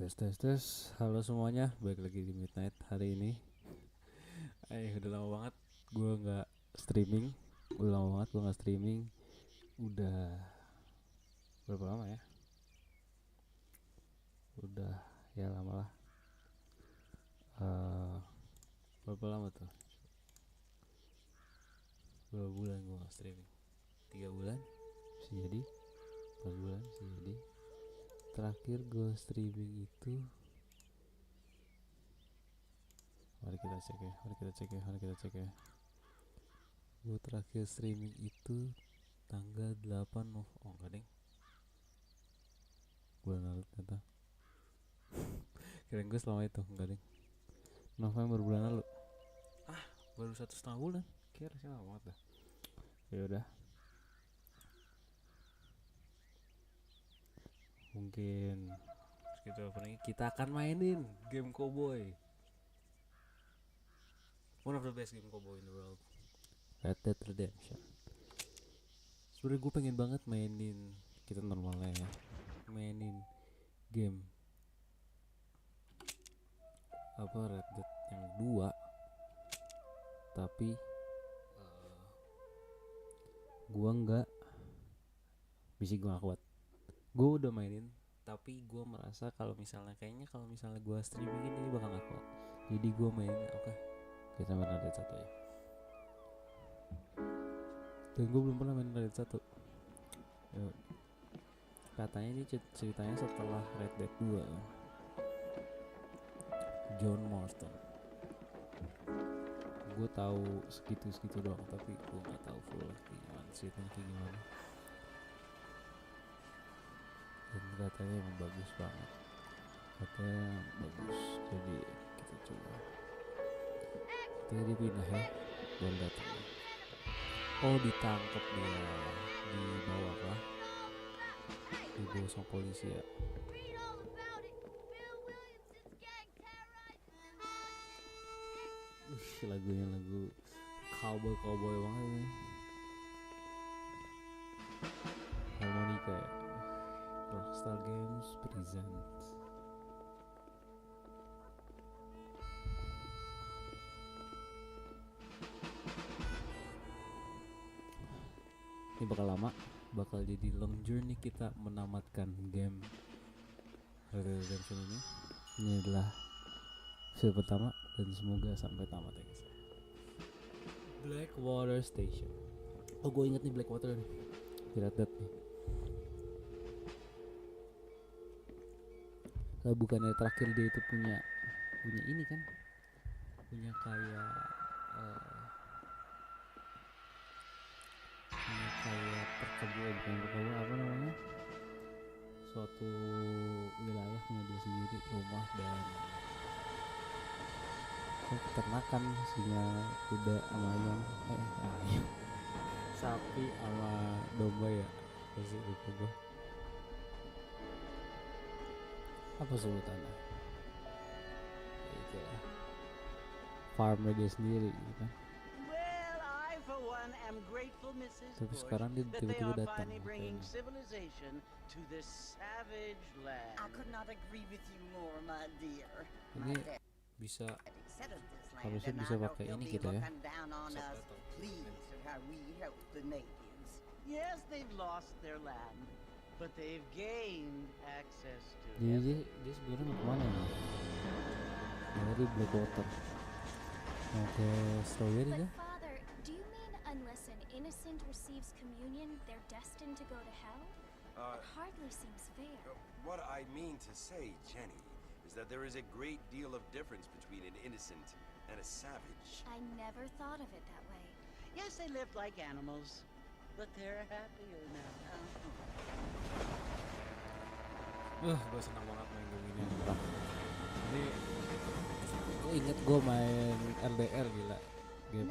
Tes tes tes, halo semuanya, balik lagi di Midnight hari ini. Udah lama banget gue nggak streaming, udah berapa lama ya? Udah ya lama lah. Eh, berapa lama tuh? Berapa bulan gue nggak streaming? 3 bulan, bisa jadi. 4 bulan, bisa jadi. Terakhir gue streaming itu, mari kita cek ya. Gue terakhir streaming itu tanggal 8 November. Oh enggak deng, bulan lalu ternyata. Kirain gue selama itu, enggak deng, November bulan lalu. Baru 1,5 bulan, kira sih lama banget dah. Ya udah, mungkin kita akan mainin game Cowboy, one of the best game Cowboy in the world, Red Dead Redemption. Sebenernya gue pengen banget mainin, kita normalnya ya, mainin game apa Red Dead yang 2, tapi gue nggak bisa, gue gak kuat. Gue udah mainin, tapi gue merasa kalau misalnya gue streaming ini bakal gak kuat. Jadi gue mainin, oke, kita main Red Dead 1 ya. Dan gue belum pernah main Red Dead 1. Ya, katanya ini ceritanya setelah Red Dead 2, John Marston. Gue tahu segitu doang, tapi gue nggak tahu full gimana ceritanya, kayak gimana. Dan katanya emang bagus banget, jadi kita coba. Kita pindah ya, dan datang. Oh, ditangkap dia, dibawa kah? Dibawa sama polisi ya. Lagunya lagu Cowboy banget nih. Harmonika ya. Rockstar Games present. Ini bakal lama, bakal jadi long journey kita menamatkan game Red Dead Redemption ini. Ini adalah episode pertama dan semoga sampai tamat ya guys. Blackwater Station. Oh, gue inget nih Blackwater nih, di Red Dead nih. Lah bukannya terakhir dia itu punya ini kan, punya kayak perkebunan apa namanya, suatu wilayah punya dia sendiri, rumah dan peternakan, singa, kuda sama ayam, sapi sama domba ya, pasti lupa gue apa sebutannya. Ya itulah, farmnya dia sendiri gitu kan. Tapi sekarang dia tiba-tiba datang. Ini bisa, harusnya bisa pakai ini kita ya. Jadi dia sebenarnya mau kemana ya? Dari Blackwater mau ke Strawberry kah? Unless an innocent receives communion, they're destined to go to hell? It hardly seems fair. What I mean to say, Jenny, is that there is a great deal of difference between an innocent and a savage. I never thought of it that way. Yes, they lived like animals, but they're happier now. Gue senang banget main game ini. Ini gue inget gue main LDR, gila. Game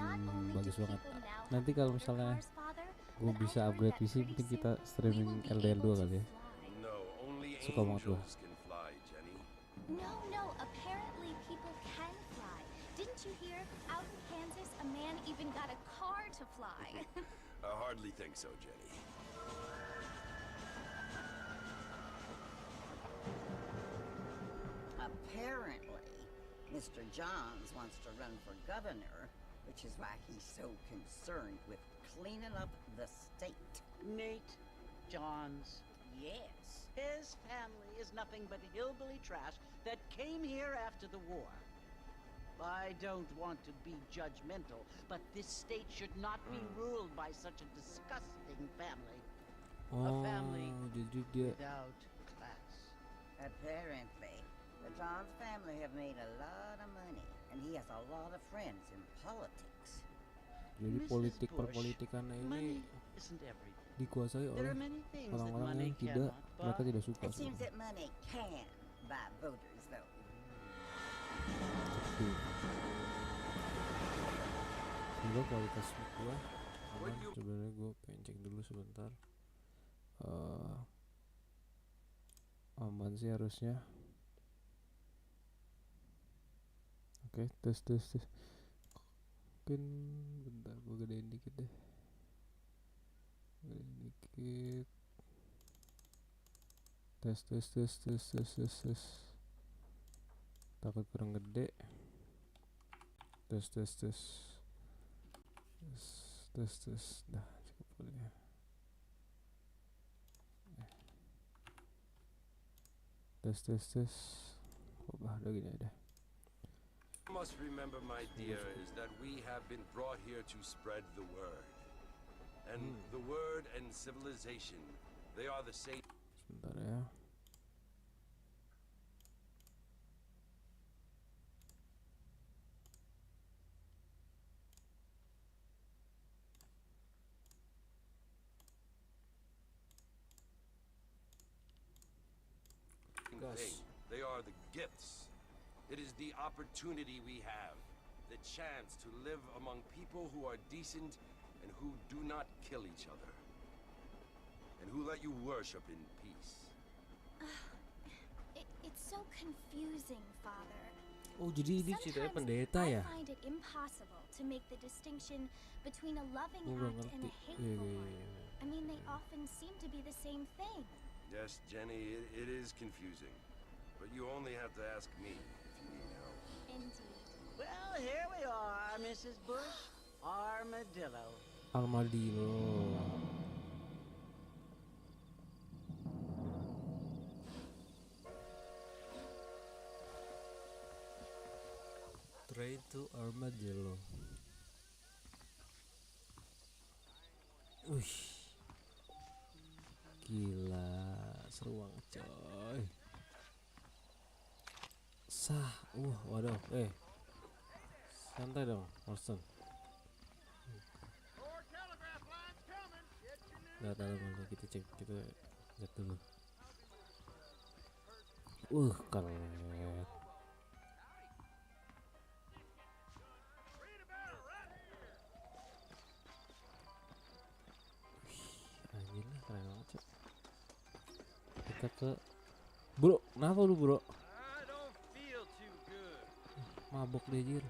bagus banget. Nanti kalau misalnya gue bisa upgrade PC, mungkin kita streaming LDR 2 kali ya. Suka banget gue. No, apparently people can fly. Didn't you hear? Out in Kansas, a man even got a car to fly. I hardly think so, Jenny. Apparently, Mr. Johns wants to run for governor, which is why he's so concerned with cleaning up the state. Nate Johns. Yes. His family is nothing but hillbilly trash that came here after the war. I don't want to be judgmental, but this state should not be ruled by such a disgusting family. A family jadi dia without class. Apparently, the Johns family have made a lot of money, and he has a lot of friends in politics. jadi Mrs. politik Bush, perpolitikannya ini money isn't everything. dikuasai There oleh are many things that orang-orang money yang tidak cannot mereka buy. tidak suka It seems sebenarnya. that money can buy voters, though. Tapi semoga kualitas mic gua aman. Sebenarnya gue pengen cek dulu sebentar. Aman sih harusnya. Oke, tes. Mungkin bentar gue gedein dikit deh. Tes. Takut kurang gede. Tes. Dah cukup kali ya. Tes. Udah gini aja. You must remember, my dear, is that we have been brought here to spread the word. And the word and civilization, they are the same. Sebentar ya. Thing. They are the gifts. It is the opportunity we have, the chance to live among people who are decent and who do not kill each other, and who let you worship in peace. It's so confusing, Father. Oh, jadi ini ceritanya pendeta ya? I find it impossible to make the distinction between a loving Gua act and a ngerti. hateful Iya. one. I mean, they often seem to be the same thing. Yes, Jenny, it is confusing, but you only have to ask me if you need help. Indeed. Well, here we are, Mrs. Bush. Armadillo. Armadillo. Train to Armadillo. Wih, gila, seru banget coy. Waduh, santai dong, Austin. Tahu kita cek dulu. Keren. Anjir lah, keren banget cok. Kita ke bro, kenapa lu bro? Mabok deh jir.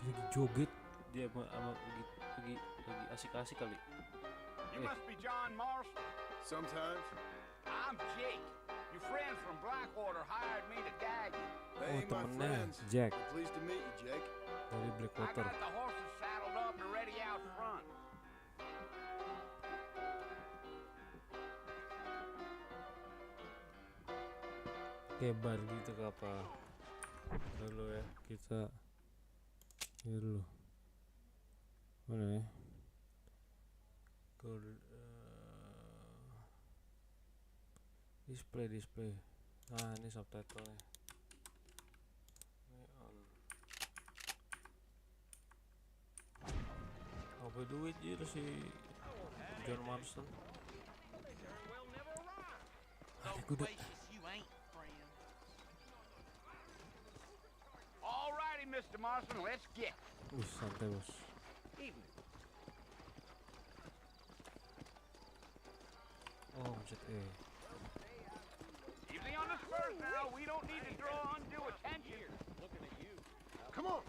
Dia joget, dia lagi asik-asik kali. You must be John Marston. Sometimes. I'm Jake. Your friends from Blackwater hired me to guide you. Oh, temennya Jack Pleased to meet you, Jake. dari I Blackwater. got the horses saddled up and ready out front. Kebar gitu ke apa? Dulu ya, kita ini dulu. Mana ya? Display. Nah, ini subtitlenya. Ini on. Apa duit gitu si John Marston? Ada kuda. Alrighty, Mr. Marston, let's get. Santai bos. Evening. Oh, pencet E. Easy on the spurs now. We don't need to draw undue attention. Looking at you. Come on.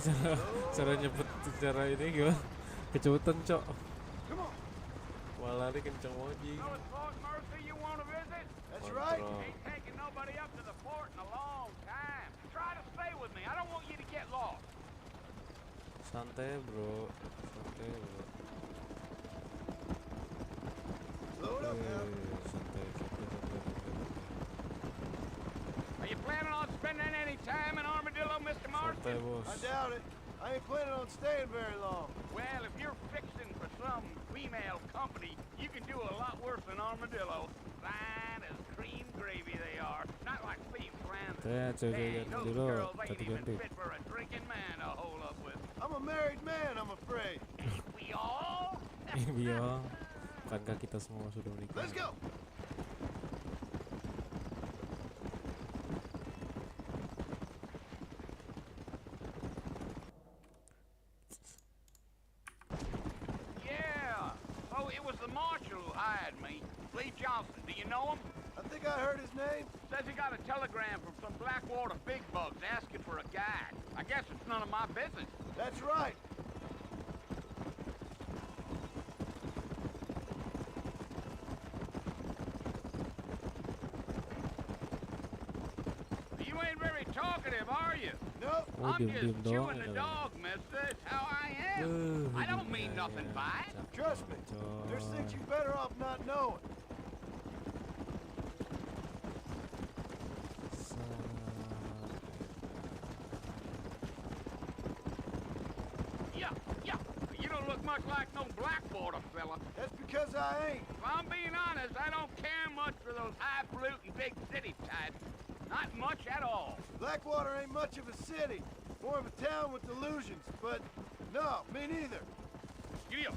cara, cara nyebut cara ini gimana? Kecutan cok. Malah lari kenceng moji. So it's Fort Mercy you want to visit? That's right. Ain't taking nobody up to the fort in a long time. Try to stay with me. I don't want you to get lost. Santai bro, santai bro. Load up now. Santai. Are you planning on spending any time in Armadillo, Mr. Marston? Santai bos. I doubt it. I ain't planning on staying very long. Well, if you're fixing for some female company, you can do a lot worse than Armadillo. Fine as cream gravy they are. Not like Steve's friends. Cewek-cewek Those dulu girls ain't cantik even cantik. fit for a drinking man to hold up with. I'm a married man, I'm afraid. We all? Iya, bukankah kita semua sudah menikah? Let's go. Yeah. Oh, it was the marshal who hired me. Lee Johnson. Do you know him? I think I heard his name. Says he got a telegram from some Blackwater big bugs asking for a guide. I guess it's none of my business. That's right. You ain't very talkative, are you? Nope. Oh, I'm diam-diam just doang chewing ya the kali. dog, mister. It's how I am. I don't mean nothing by it. Trust me. There's things you're better off not knowing. Yeah, yeah. You don't look much like no Blackwater fella. That's because I ain't. If I'm being honest, I don't care much for those highfalutin big city types. Not much at all. Blackwater ain't much of a city. More of a town with delusions. But no, me neither. Giddy up.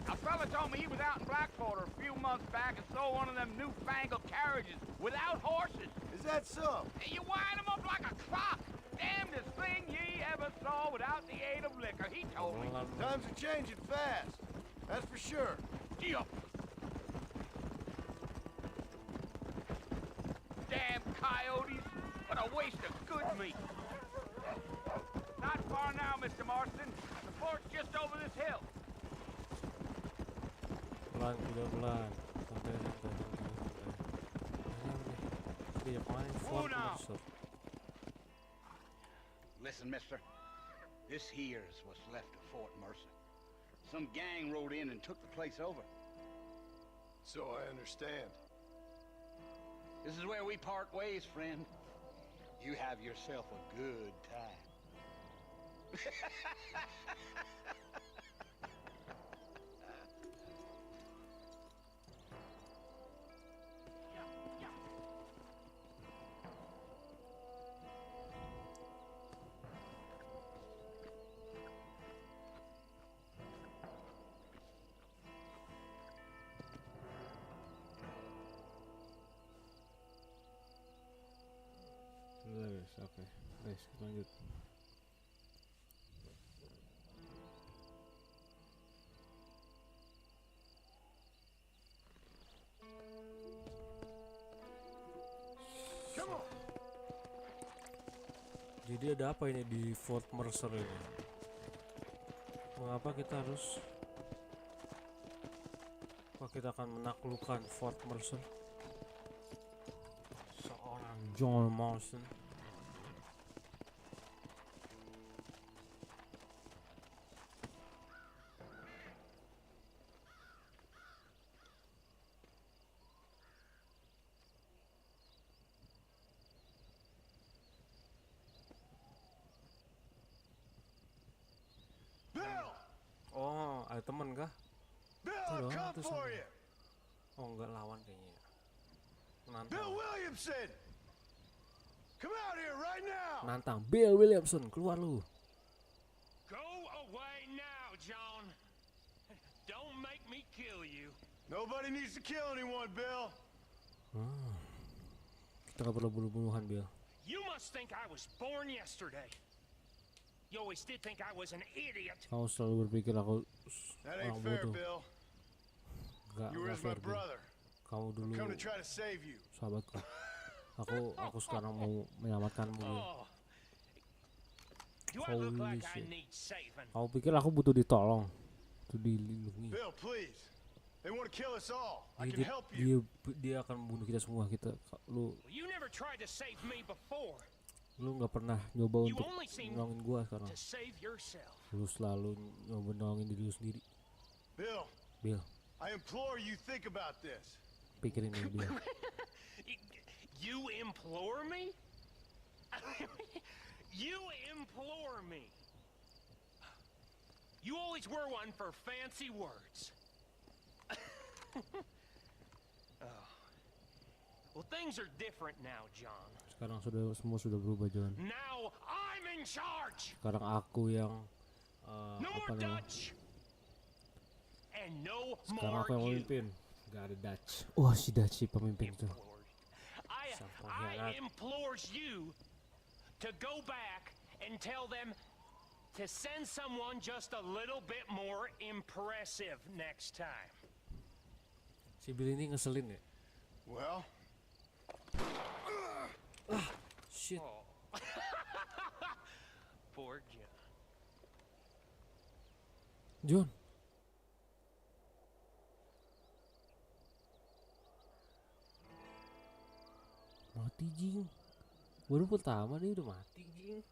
A fella told me he was out in Blackwater a few months back and saw one of them newfangled carriages without horses. Is that so? And you wind them up like a clock. Damnedest thing ye ever saw without the aid of liquor, he told me. Times are changing fast. That's for sure. Gee up. Damn coyotes. What a waste of good meat. Not far now, Mr. Marston. The fort's just over this hill. Pelan juga pelan. Santai santai santai santai. Dia main Fort Mercer. Listen, mister. This here's what's left of Fort Mercer. Some gang rode in and took the place over. So I understand. This is where we part ways, friend. You have yourself a good time. Sudah guys, oke. Guys, kita lanjut. Come on. Jadi ada apa ini di Fort Mercer ini? Mengapa kita harus? Apa kita akan menaklukkan Fort Mercer? Seorang John Marston. Bill! Oh, ada teman kah? Bill, Hello, I've come this for one. you. Oh, enggak, lawan kayaknya. Bill Nantang. Williamson! Come out here right now! Nantang Bill Williamson, keluar lu. Go away now, John. Don't make me kill you. Nobody needs to kill anyone, Bill. Kita nggak perlu bunuh-bunuhan, Bill. You must think I was born yesterday. You always did think I was an idiot. Kamu selalu berpikir aku That orang ain't fair, bodoh. Bill. You were Nggak as my fair, Bill. brother. Kamu dulu Come to try to save you. sahabatku. Aku sekarang mau menyelamatkanmu, Bill. Oh. Do I look Holy like I shit. need saving? Kamu pikir aku butuh ditolong? Tuh dilindungi. Bill, please. They want to kill us all. I can Dia, help you. dia akan membunuh kita semua. Lu Well, you never tried to save me before. nggak pernah nyoba You untuk only seem nolongin gua sekarang. to save yourself. Lu selalu nyoba nolongin diri lu sendiri. Bill, Bill, I implore you think about this. pikirin ini, Bill. You implore me? You implore me. You always were one for fancy words. Oh. Well, things are different now, John. Sekarang semua sudah berubah, John. Now I'm in charge. Sekarang aku yang No apa more namanya? Dutch. And no Sekarang aku yang more you. memimpin. Gak ada Dutch. Wah, si Dutch si pemimpin tuh. Sang I pengkhianat. implores you to go back and tell them to send someone just a little bit more impressive next time. Si Bill ini ngeselin ya. Well, Shit. Oh. Poor John. John. Mati jing. Baru pertama dia udah mati jing.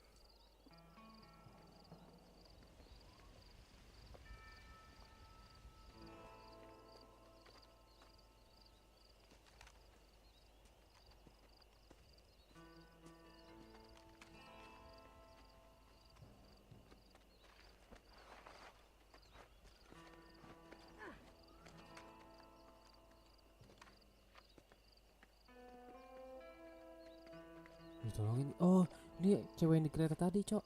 Ditolongin. Oh, ini cewek yang di kereta tadi, Cok.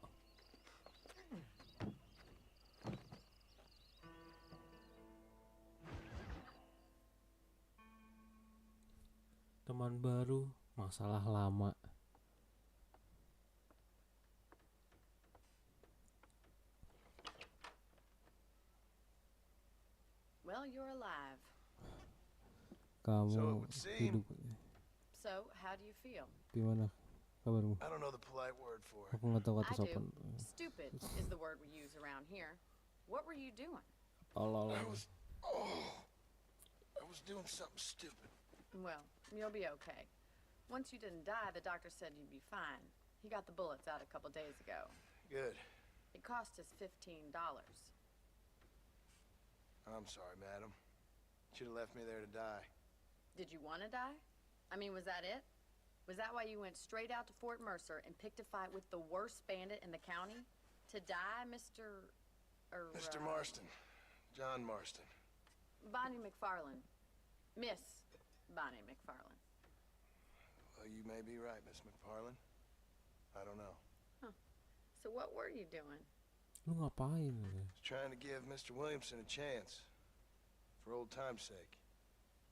Teman baru, masalah lama. Well, you're alive. Kamu So it would seem. hidup. So, how do you feel? Gimana kabarmu? I don't know the polite word for it. Aku nggak tahu kata I sopan. do. Stupid is the word we use around here. What were you doing? Allah. I was doing something stupid. Well, you'll be okay. Once you didn't die, the doctor said you'd be fine. He got the bullets out a couple days ago. Good. It cost us $15. I'm sorry, madam. Should have left me there to die. Did you want to die? I mean, was that it? Was that why you went straight out to Fort Mercer and picked a fight with the worst bandit in the county? To die, Mr. Mr. Marston. John Marston. Bonnie McFarland. Miss Bonnie McFarland. Well, you may be right, Miss McFarland. I don't know. So what were you doing? Lu ngapain? Just trying to give Mr. Williamson a chance. For old time's sake.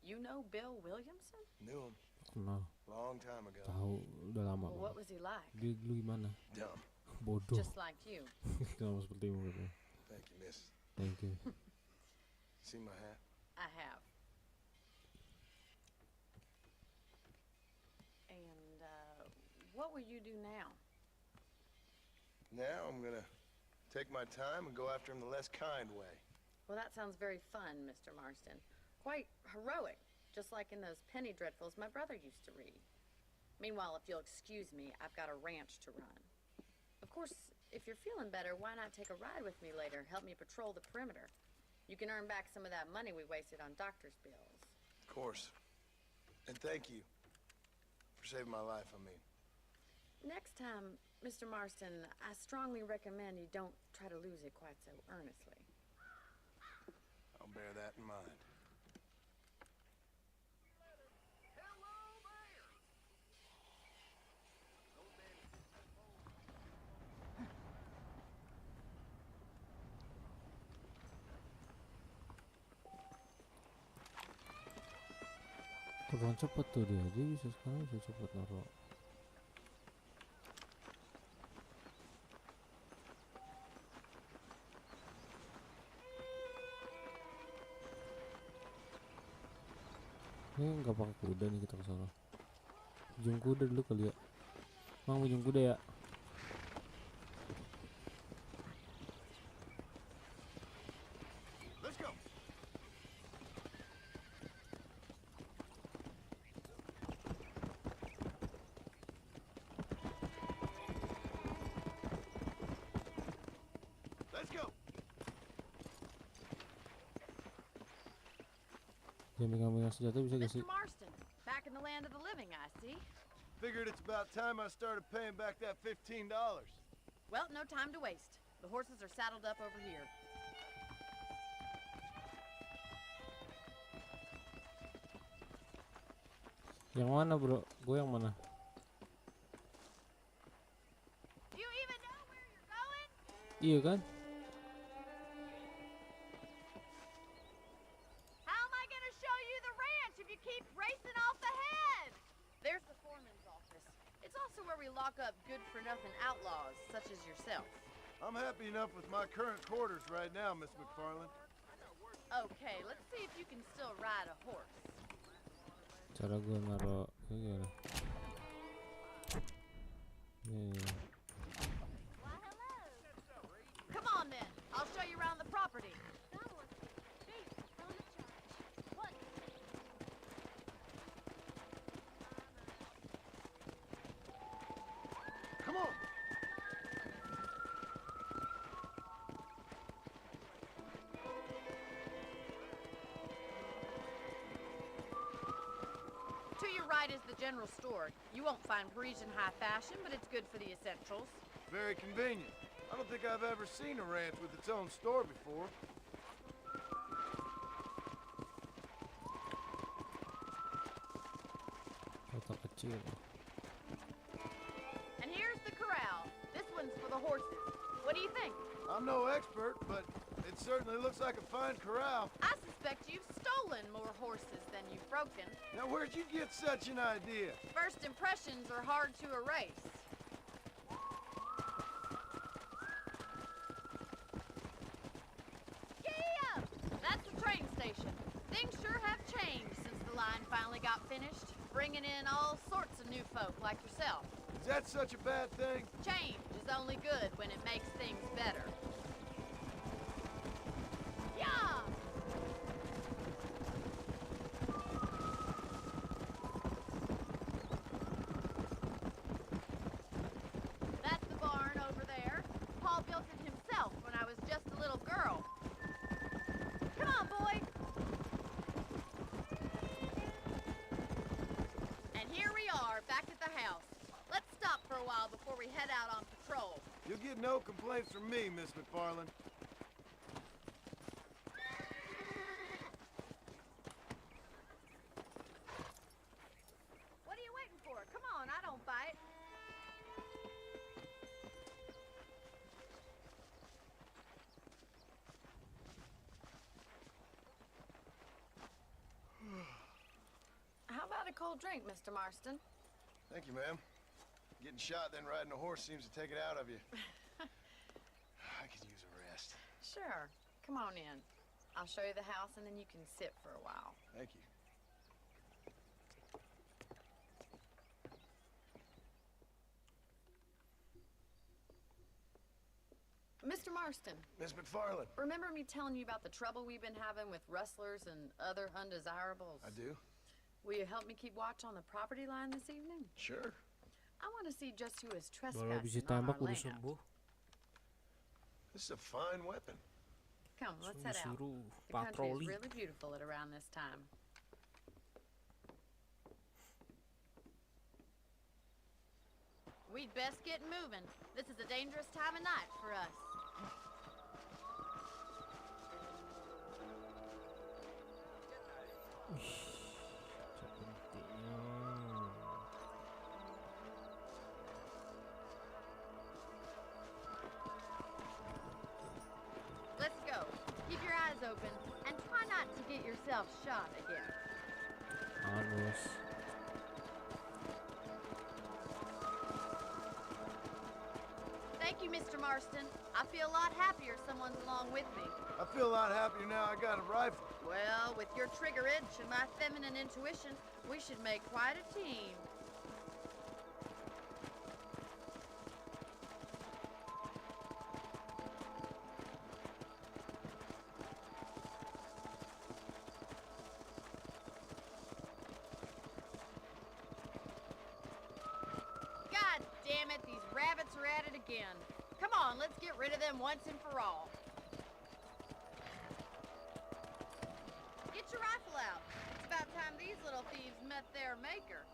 You know Bill Williamson? Knew him. Kenal. Long time ago. Tahu udah lama. Well, what was he like? Dia dulu gimana? Dumb. Bodoh. Just like you. Sama sepertimu katanya. Thank you, miss. Thank you. See my hat? I have. And, what will you do now? Now I'm gonna take my time and go after him the less kind way. Well, that sounds very fun, Mr. Marston. Quite heroic, just like in those penny dreadfuls my brother used to read. Meanwhile, if you'll excuse me, I've got a ranch to run. Of course, if you're feeling better, why not take a ride with me later? Help me patrol the perimeter. You can earn back some of that money we wasted on doctor's bills. Of course. And thank you for saving my life, I mean. Next time, Mr. Marston, I strongly recommend you don't try to lose it quite so earnestly. I'll bear that in mind. Terbang cepet tuh dia bisa sekarang bisa cepet naruh. Nggak pakai kuda nih kita ke sana. Ujung kuda dulu kali ya. Mang ujung kuda ya. Let's go. Let's go. Jangan megang-megang senjata bisa gak sih? Mr. Marston, back in the land of the living, I see. Figured it's about time I started paying back that $15. Well, no time to waste. The horses are saddled up over here. Yang mana bro? Gue yang mana? Do you even know where you're going? Iya kan? How am I gonna show you the ranch if you keep racing off ahead? There's the foreman's office. It's also where we lock up good-for-nothing outlaws, such as yourself. I'm happy enough with my current quarters right now, Miss McFarland. Okay, let's see if you can still ride a horse. Cara gue naro ini gimana? Nih. Come on then, I'll show you around the property. Come on. To your right is the general store. You won't find Parisian high fashion, but it's good for the essentials. Very convenient. I don't think I've ever seen a ranch with its own store before. Kota kecil. And here's the corral. This one's for the horses. What do you think? I'm no expert, but it certainly looks like a fine corral. I suspect you've stolen more horses than you've broken. Now, where'd you get such an idea? First impressions are hard to erase. Giddy up! That's the train station. Things sure have changed since the line finally got finished, bringing in all sorts of new folk like yourself. Is that such a bad thing? Change is only good when it makes things better. Yeah! That's the barn over there. Paul built it himself when I was just a little girl. Come on, boy! And here we are, back at the house. Let's stop for a while before we head out on patrol. You'll get no complaints from me, Miss McFarland. What are you waiting for? Come on, I don't bite. How about a cold drink, Mr. Marston? Thank you, ma'am. Getting shot then riding a horse seems to take it out of you. I could use a rest. Sure. Come on in. I'll show you the house and then you can sit for a while. Thank you. Mr. Marston, Miss McFarland. remember me telling you about the trouble we've been having with rustlers and other undesirables? I do? Will you help me keep watch on the property line this evening? Sure. I want to see just who is Kalau trespassing bisa on tembak our udah land. sembuh. This is a fine weapon. Come, let's head out. Suruh The country patroli. is really beautiful at around this time. We'd best get moving. This is a dangerous time of night for us. Let's go. Keep your eyes open and try not to get yourself shot again. Harus. Thank you, Mr. Marston. I feel a lot happier someone's along with me. I feel a lot happier now I got a rifle. Well, with your trigger itch and my feminine intuition, we should make quite a team. God damn it, these rabbits are at it again. Come on, let's get rid of them once and for all. Get your rifle out. It's about time these little thieves met their maker.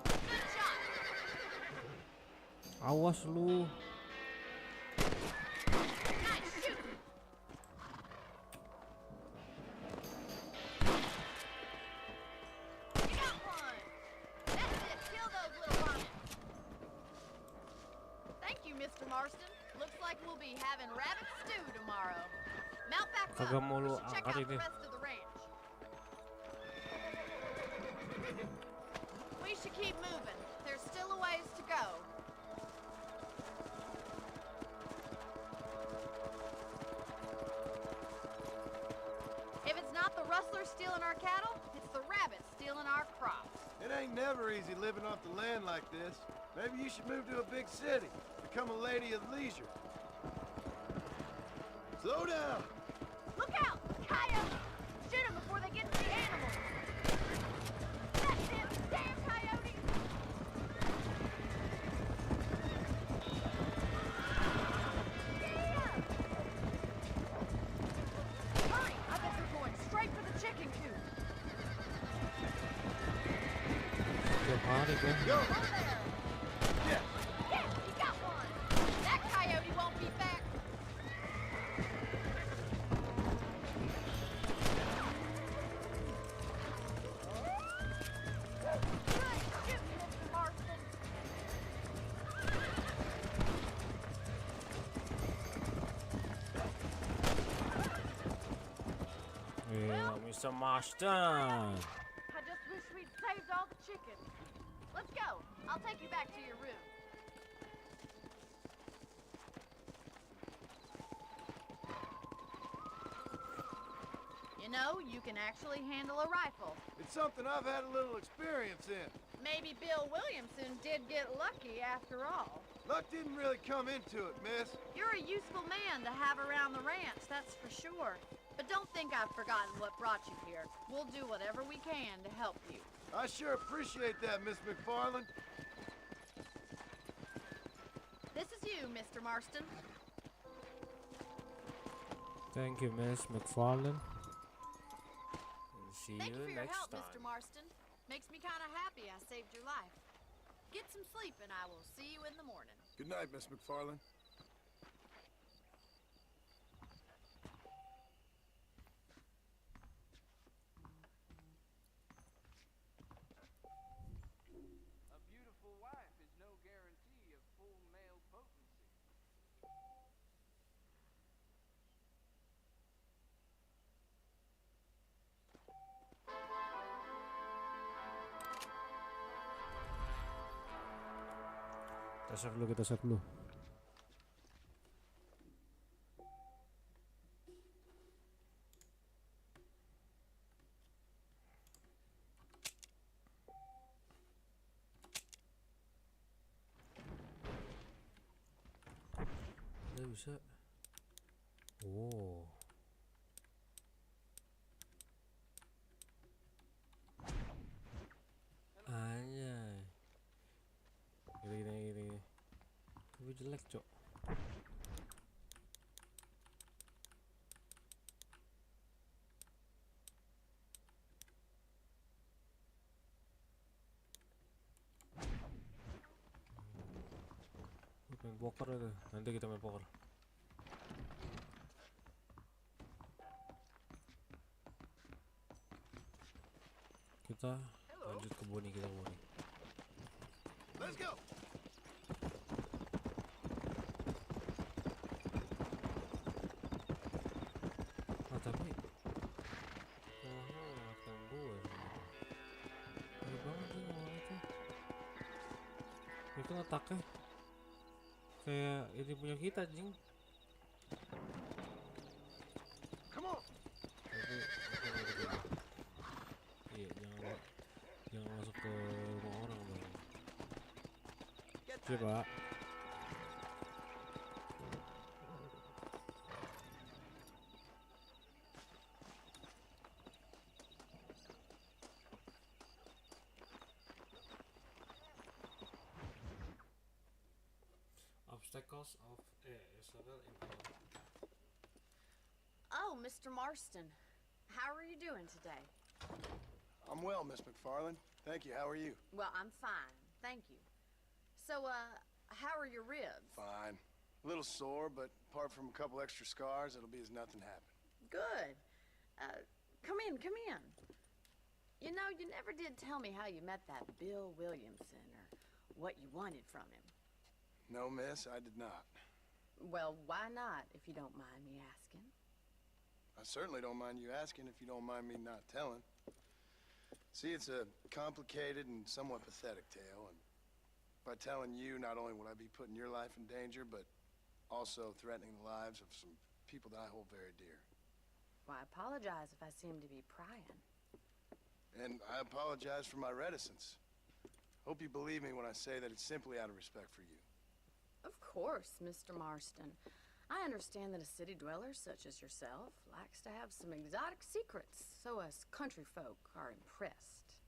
Good shot. Awas lu. Nice shoot. You got one. That's it. Kill those little varmints. Thank you, Mr. Marston. Looks like we'll be having rabbit stew tomorrow. Mount back up. Kagak mau We lu should check angkat out the ini. rest of the ranch. We should keep moving. There's still a ways to go. If it's not the rustlers stealing our cattle, it's the rabbits stealing our crops. It ain't never easy living off the land like this. Maybe you should move to a big city. Become a lady of leisure. Slow down! Look out! Coyotes! Shoot them before they get to the animals! That's it! Damn coyotes! Yeah! Hurry! I bet they're going straight for the chicken coop. Tiap hari kan. Go! Over there! Yeah! Yes, you got one! That coyote won't be back! Good shooting, Mr. Marston! Mr. Marston. I just wish we'd saved all the chicken. Let's go. I'll take you back to your room. You know, you can actually handle a rifle. It's something I've had a little experience in. Maybe Bill Williamson did get lucky after all. Luck didn't really come into it, miss. You're a useful man to have around the ranch, that's for sure. But don't think I've forgotten what brought you here. We'll do whatever we can to help you. I sure appreciate that, Miss McFarland. This is you, Mr. Marston. Thank you, Miss McFarland. See Thank you for you your next help, time. Mr. Marston. Makes me kind of happy I saved your life. Get some sleep and I will see you in the morning. Good night, Miss McFarland. A beautiful wife is no guarantee of full male potency. Kita save dulu. Udah bisa. Oh. Anjay. Gini. Tapi jelek, Cok. Main poker itu. Nanti kita main poker. Kita lanjut ke Boni, kita Boni. Let's go! Ah, tapi makan buah. Gede banget sih orang itu. Itu letaknya kayak ini punya kita, anjing. Come on! Siap, Pak. Obstacles of struggle in Oh, Mr. Marston. How are you doing today? I'm well, Miss McFarland. Thank you. How are you? Well, I'm fine. Thank you. So, how are your ribs? Fine. A little sore, but apart from a couple extra scars, it'll be as nothing happened. Good. Come in, come in. You know, you never did tell me how you met that Bill Williamson or what you wanted from him. No, miss, I did not. Well, why not, if you don't mind me asking? I certainly don't mind you asking if you don't mind me not telling. See, it's a complicated and somewhat pathetic tale, and by telling you, not only would I be putting your life in danger, but also threatening the lives of some people that I hold very dear. Well, I apologize if I seem to be prying. And I apologize for my reticence. Hope you believe me when I say that it's simply out of respect for you. Of course, Mr. Marston. I understand that a city dweller such as yourself likes to have some exotic secrets, so us country folk are impressed.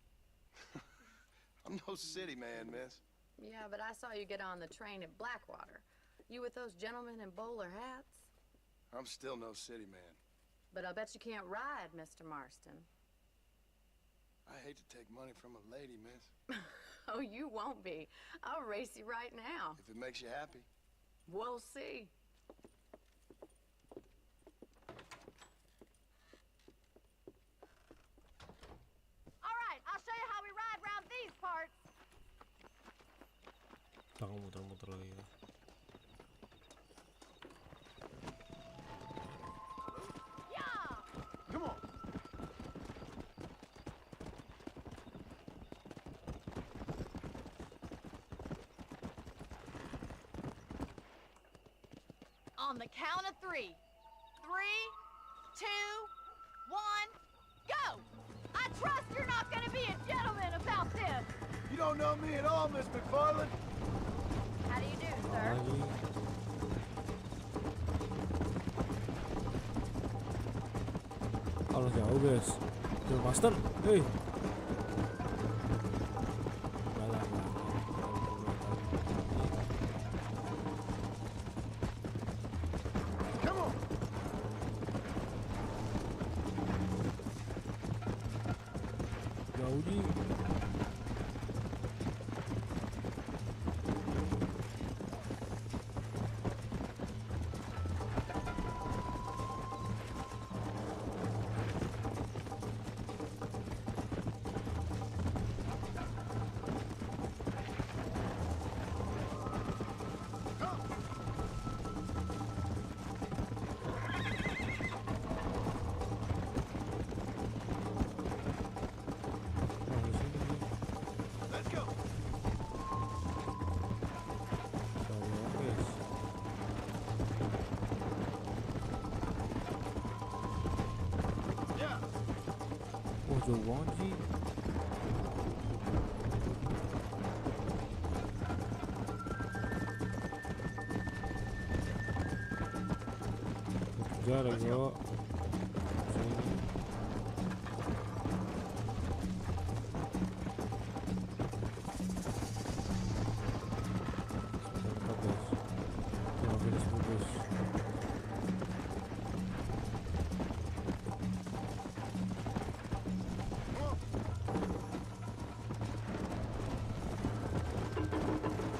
I'm no city man, miss. Yeah, but I saw you get on the train at Blackwater. You with those gentlemen in bowler hats? I'm still no city man. But I'll bet you can't ride, Mr. Marston. I hate to take money from a lady, miss. Oh, you won't be. I'll race you right now. If it makes you happy. We'll see. All right, I'll show you how we ride around these parts. Jangan muter-muter lagi. Yeah! Come on. On the count of 3. 3, 2, 1, go! I trust you're not gonna be a gentleman about this. You don't know me at all, Miss McFarland. How do you do, sir? Lagi. Kalau jauh, guys. Tuh, Master. Hei. Balah. Come on. Jauh di. Let's go. Yeah. Oh, jauh banget sih. Kejar ya, bro. Sini.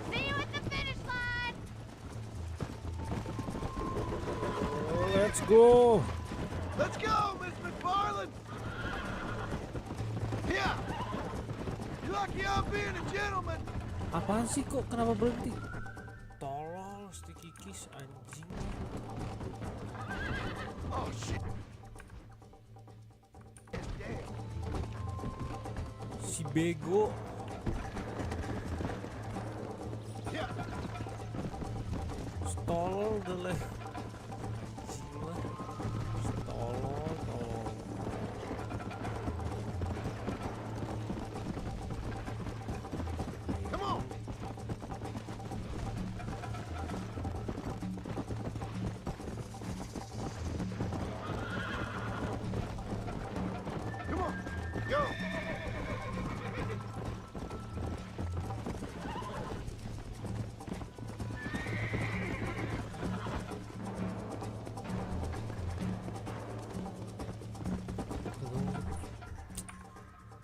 See you at the finish line! Let's go. Let's go, Miss McFarland. Yeah. You're lucky I'm being a gentleman. Apaan sih kok kenapa berhenti? Tolol, sticky kiss anjing. Oh shit. Damn. Si bego. Yeah. Tolol udah lah. Gila. Tolol, tolol. Come on. Go!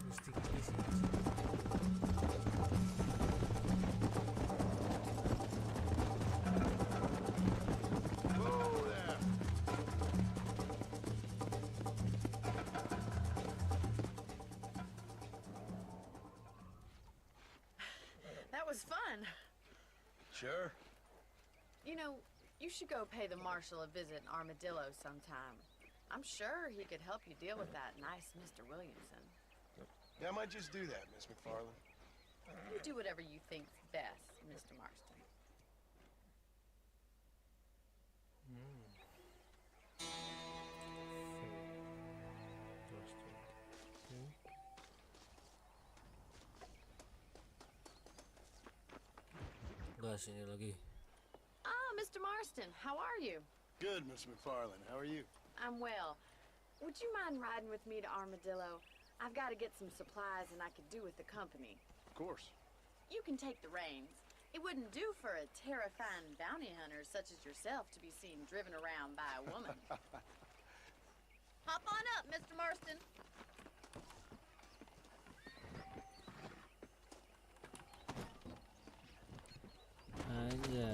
Mesti isi. Whoa there! That was fun. Sure. You know, you should go pay the marshal a visit in Armadillo sometime. I'm sure he could help you deal with that nice Mr. Williamson. Yeah, I might just do that, Miss McFarland. You do whatever you think's best, Mr. Marston. Gas ini lagi. Ah, Mr. Marston, how are you? Good, Miss McFarland. How are you? I'm well. Would you mind riding with me to Armadillo? I've got to get some supplies and I could do with the company. Of course. You can take the reins. It wouldn't do for a terrifying bounty hunter such as yourself to be seen driven around by a woman. Hop on up, Mr. Marston. Aja.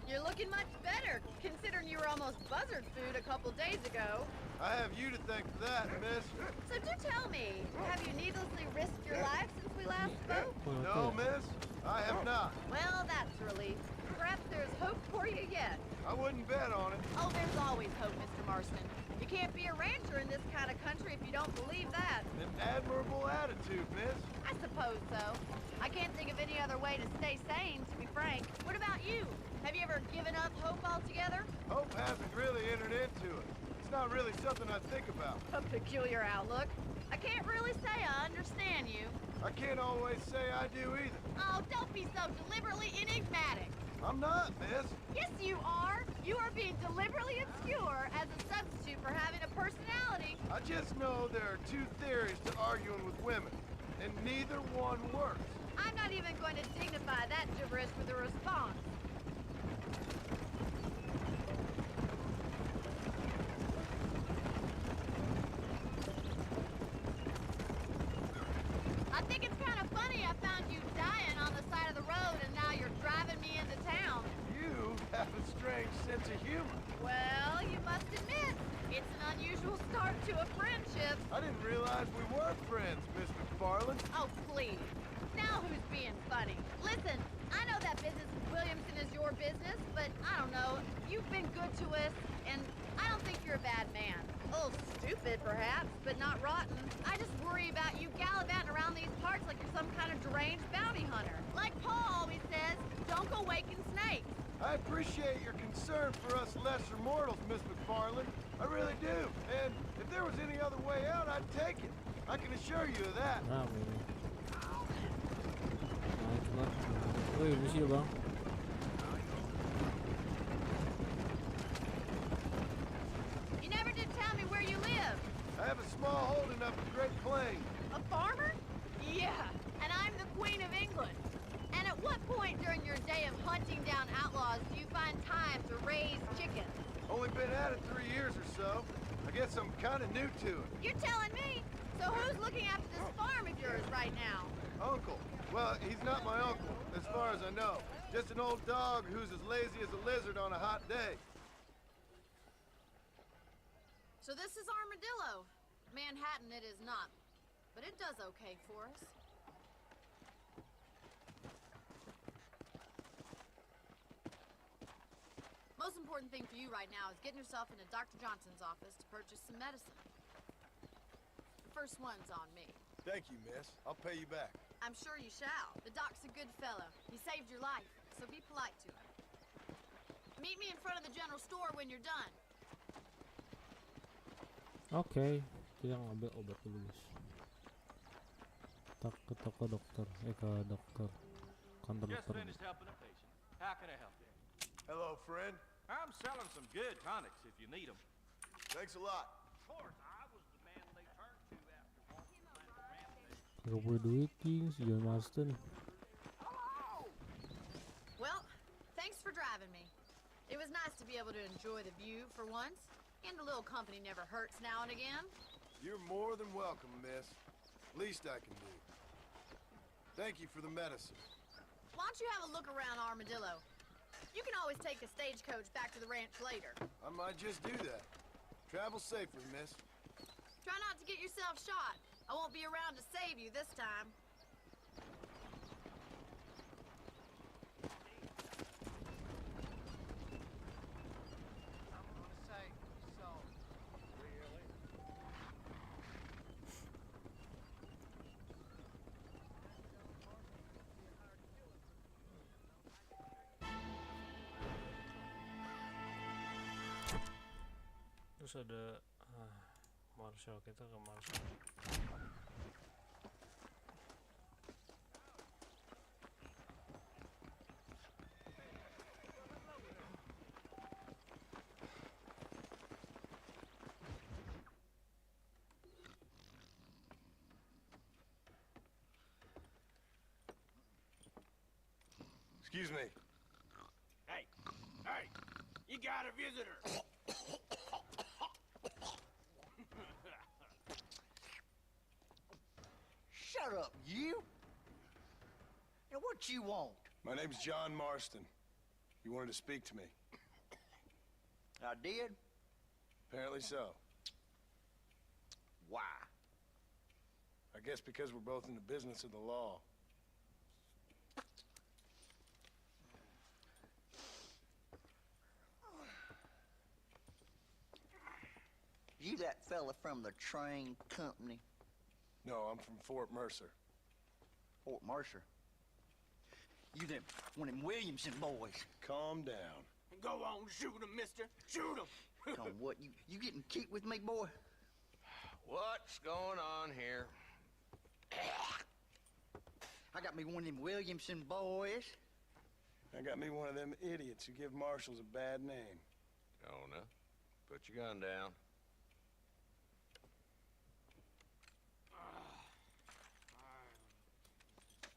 You're looking much better, considering you were almost buzzard food a couple days ago. I have you to thank for that, miss. So do tell me, have you needlessly risked your life since we last spoke? No, miss. I have not. Well, that's a relief. Perhaps there's hope for you yet. I wouldn't bet on it. Oh, there's always hope, Mr. Marston. You can't be a rancher in this kind of country if you don't believe that. An admirable attitude, miss. I suppose so. I can't think of any other way to stay sane, to be frank. What about you? Have you ever given up hope altogether? Hope hasn't really entered into it. It's not really something I think about. A peculiar outlook. I can't really say I understand you. I can't always say I do either. Oh, don't be so deliberately enigmatic. I'm not, miss. Yes, you are. You are being deliberately obscure as a substitute for having a personality. I just know there are two theories to arguing with women, and neither one works. I'm not even going to dignify that gibberish with a response. I think it's kind of funny I found you dying on the side of the road and now you're driving me into town. You have a strange sense of humor. Well, you must admit, it's an unusual start to a friendship. I didn't realize we were friends, Miss McFarland. Oh, please. Now who's being funny? Listen, I know that business with Williamson is your business, but I don't know. You've been good to us, and I don't think you're a bad man. A little stupid, perhaps, but not rotten. I just worry about you gallivanting around these parts like you're some kind of deranged bounty hunter. Like Paul always says, don't go waking snakes. I appreciate your concern for us lesser mortals, Miss McFarland. I really do. And if there was any other way out, I'd take it. I can assure you of that. Rame ini. Nah, cuma. Woi, misi ya bang. You never did tell me where you live. I have a small holding up in Great Plains. A farmer? Yeah, and I'm the Queen of England. And at what point during your day of hunting down outlaws do you find time to raise chickens? Only been at it 3 years or so. I guess I'm kind of new to it. You're telling me? So who's looking after this farm of yours right now? Uncle. Well, he's not my uncle, as far as I know. Just an old dog who's as lazy as a lizard on a hot day. So this is Armadillo. Manhattan it is not. But it does okay for us. Most important thing for you right now is getting yourself into Dr. Johnson's office to purchase some medicine. The first one's on me. Thank you, miss. I'll pay you back. I'm sure you shall. The doc's a good fellow. He saved your life, so be polite to him. Meet me in front of the general store when you're done. Oke, kita ngambil obat dulu guys. Tak ke toko dokter, ke dokter, kantor Just dokter. finished helping a patient. How can I help you? Hello, friend. I'm selling some good tonics if you need them. Thanks a lot. Of course, I was the man they turned to after Gak punya duit king si John Marston. Well, thanks for driving me. It was nice to be able to enjoy the view for once, and a little company never hurts now and again. You're more than welcome, miss. Least I can do. Thank you for the medicine. Why don't you have a look around Armadillo? You can always take the stagecoach back to the ranch later. I might just do that. Travel safely, miss. Try not to get yourself shot. I won't be around to save you this time. Terus ada Marshall, kita ke Marshall. Excuse me. Hey, you got a visitor. Shut up, you! Now what you want? My name's John Marston. You wanted to speak to me. I did? Apparently so. Why? I guess because we're both in the business of the law. You that fella from the train company? No, I'm from Fort Mercer. Fort Mercer? You them, one of them Williamson boys. Calm down. Go on, shoot him, mister. Shoot him. Come on, what, you getting keep with me, boy? What's going on here? I got me one of them Williamson boys. I got me one of them idiots who give marshals a bad name. Jonah, put your gun down.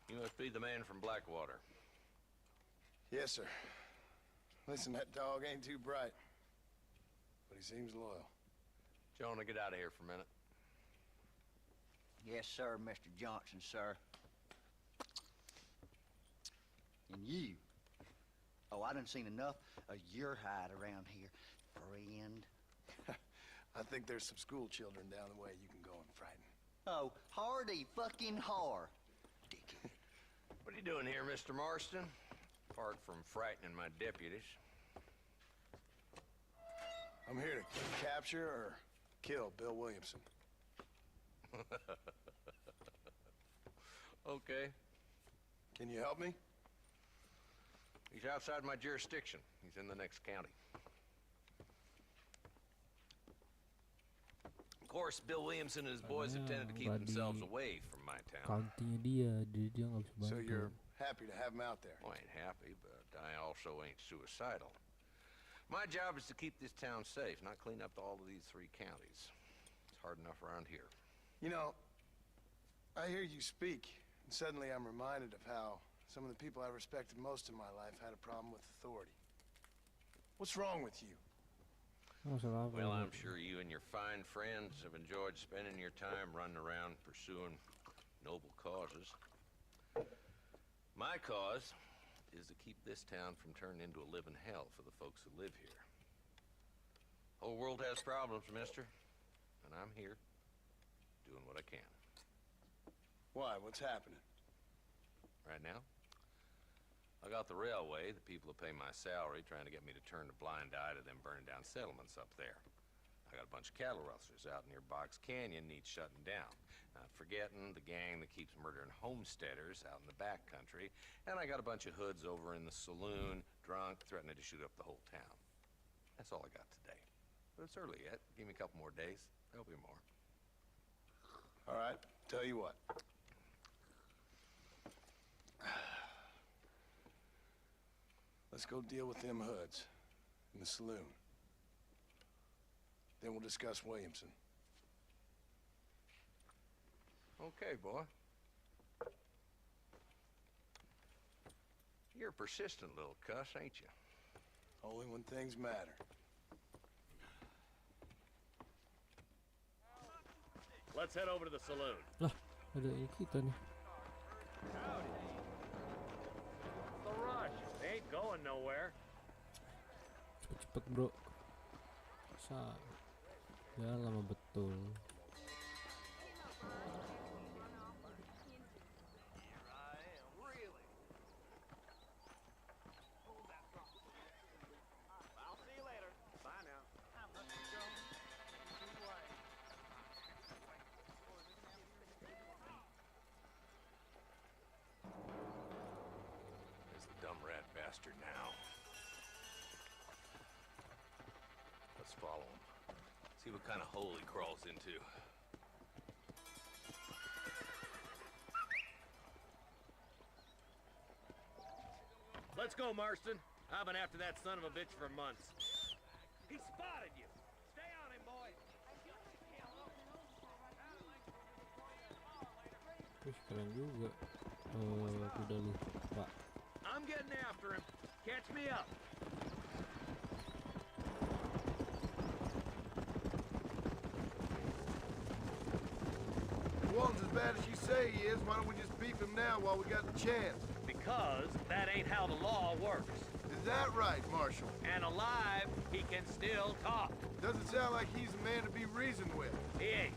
You must be the man from Blackwater. Yes, sir. Listen, that dog ain't too bright, but he seems loyal. Jonah, get out of here for a minute. Yes, sir, Mr. Johnson, sir. And you. Oh, I done seen enough of your hide around here, friend. I think there's some school children down the way you can go and frighten. Oh, hardy fucking har. What are you doing here, Mr. Marston? Apart from frightening my deputies. I'm here to capture or kill Bill Williamson. Okay. Can you help me? He's outside my jurisdiction. He's in the next county. Of course, Bill Williamson and his boys have tended to keep themselves away from my town. County dia, jadi dia nggak bisa bantu. So you're happy to have him out there? Well, I ain't happy, but I also ain't suicidal. My job is to keep this town safe, not clean up all of these 3 counties. It's hard enough around here. You know, I hear you speak, and suddenly I'm reminded of how some of the people I respected most in my life had a problem with authority. What's wrong with you? Well, I'm sure you and your fine friends have enjoyed spending your time running around pursuing noble causes. My cause is to keep this town from turning into a living hell for the folks who live here. Whole world has problems, mister, and I'm here doing what I can. Why? What's happening? Right now, I got the railway, the people who pay my salary, trying to get me to turn a blind eye to them burning down settlements up there. I got a bunch of cattle rustlers out near Box Canyon needs shutting down. Not forgetting the gang that keeps murdering homesteaders out in the back country. And I got a bunch of hoods over in the saloon, drunk, threatening to shoot up the whole town. That's all I got today. But it's early yet. Give me a couple more days. There'll be more. All right, tell you what. Let's go deal with them hoods in the saloon. Then we'll discuss Williamson. Okay, boy. You're a persistent little cuss, ain't you? Only when things matter. Let's head over to the saloon. Lah, ada yang kita nih. The rush. They ain't going nowhere. Cepet-cepet bro. Masa ya lama betul. There's the dumb rat bastard now. Let's follow him. See what kind of hole he crawls into. Let's go, Marston. I've been after that son of a bitch for months. He spotted you. Stay on him, boy. Wih, keren juga. Kuda lu, Pak. I'm getting after him. Catch me up. Walton's as bad as you say he is. Why don't we just beef him now while we got the chance? Because that ain't how the law works. Is that right, Marshal? And alive, he can still talk. Doesn't sound like he's a man to be reasoned with. He ain't.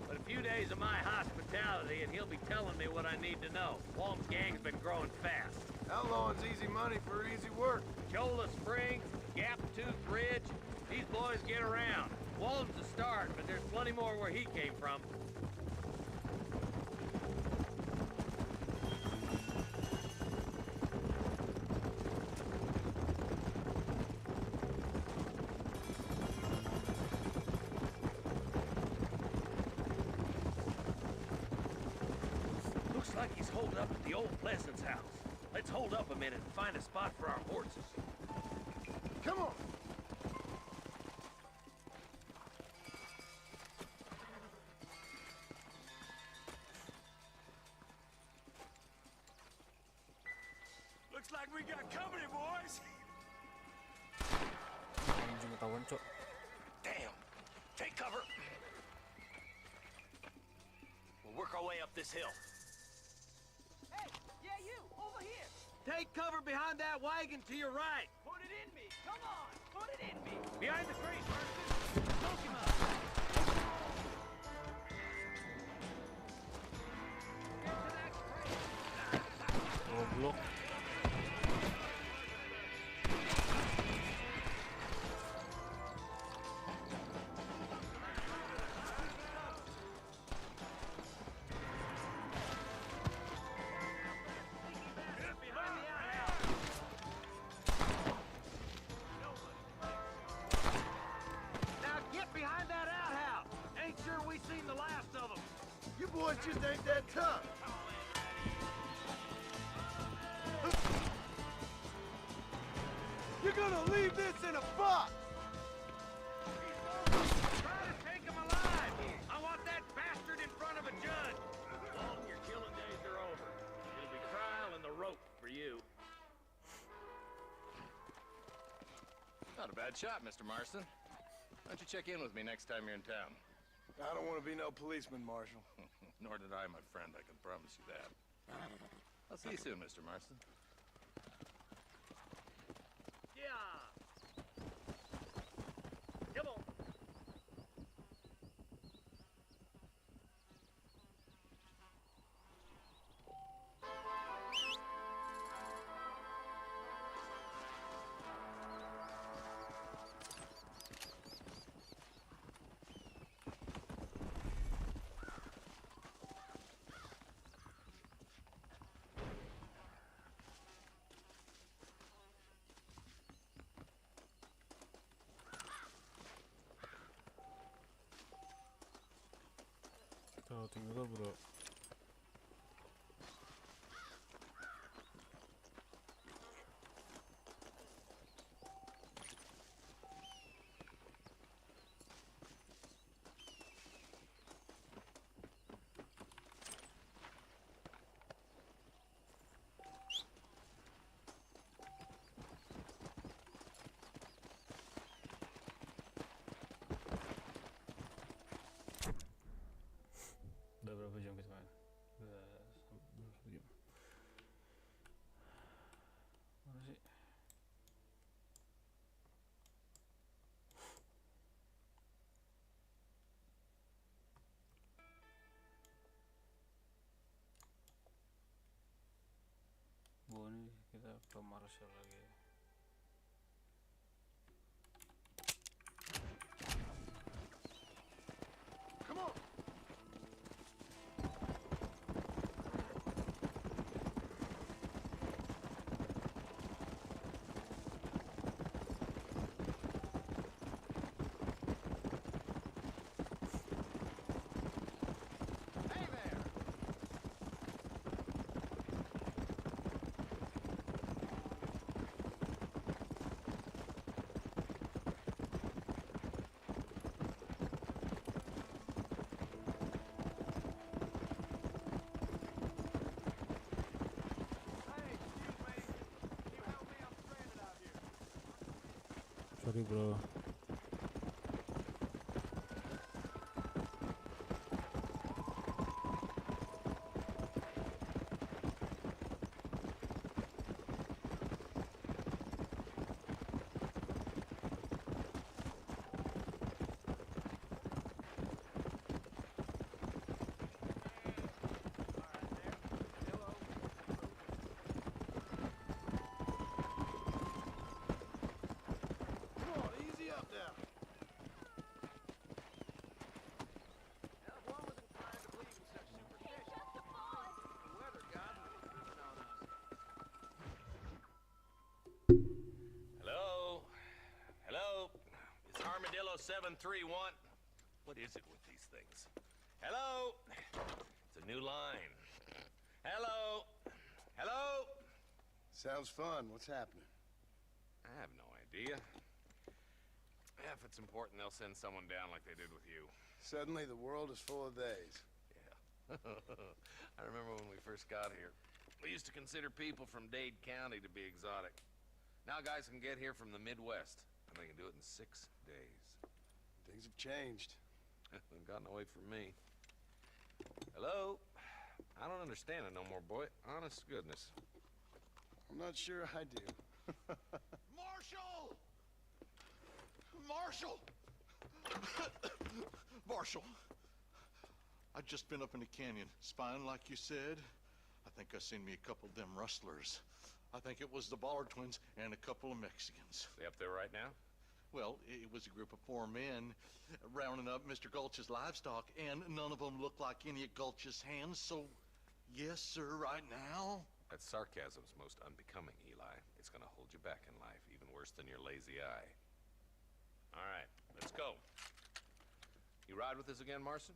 But a few days of my hospitality and he'll be telling me what I need to know. Walton's gang's been growing fast. Outlawing's easy money for easy work. Cholla Springs, Gap Tooth Ridge, these boys get around. Walton's a start, but there's plenty more where he came from. Looks like he's holding up at the old Pleasance house. Let's hold up a minute and find a spot for our horses. Come on! Looks like we got company, boys. Anjing ketahuan, Cok. Damn. Take cover. We'll work our way up this hill. Hey, yeah, you, over here. Take cover behind that wagon to your right. Put it in me. Come on, put it in me. Behind the tree, Marston. Smoke him up. Get to that tree. Goblok. You boys just ain't that tough. You're gonna leave this in a box! Try to take him alive! I want that bastard in front of a judge! Walton, your killing days are over. It'll be trial and the rope for you. Not a bad shot, Mr. Marston. Why don't you check in with me next time you're in town? I don't want to be no policeman, Marshal. Nor did I, my friend. I can promise you that. I'll see you soon, Mr. Marston. Yeah! Come on! Tuh, tinggal bro. Udah berapa jam kita main? Udah belum 1 jam. Mana sih? Ini kita ke Marshall lagi. Come on. Sorry bro. Hello? Hello? Is Armadillo 731? What is it with these things? Hello? It's a new line. Hello? Hello? Sounds fun. What's happening? I have no idea. If it's important, they'll send someone down like they did with you. Suddenly the world is full of theys. Yeah. I remember when we first got here. We used to consider people from Dade County to be exotic. Now guys can get here from the Midwest, and they can do it in 6 days. Things have changed. They've gotten away from me. Hello? I don't understand it no more, boy. Honest to goodness. I'm not sure I do. Marshall! Marshall! Marshall! I'd just been up in the canyon, spying like you said. I think I seen me a couple of them rustlers. I think it was the Ballard twins and a couple of Mexicans. They up there right now? Well, it was a group of 4 men rounding up Mr. Gulch's livestock, and none of them looked like any of Gulch's hands, so yes, sir, right now. That sarcasm's most unbecoming, Eli. It's gonna hold you back in life, even worse than your lazy eye. All right, let's go. You ride with us again, Marston?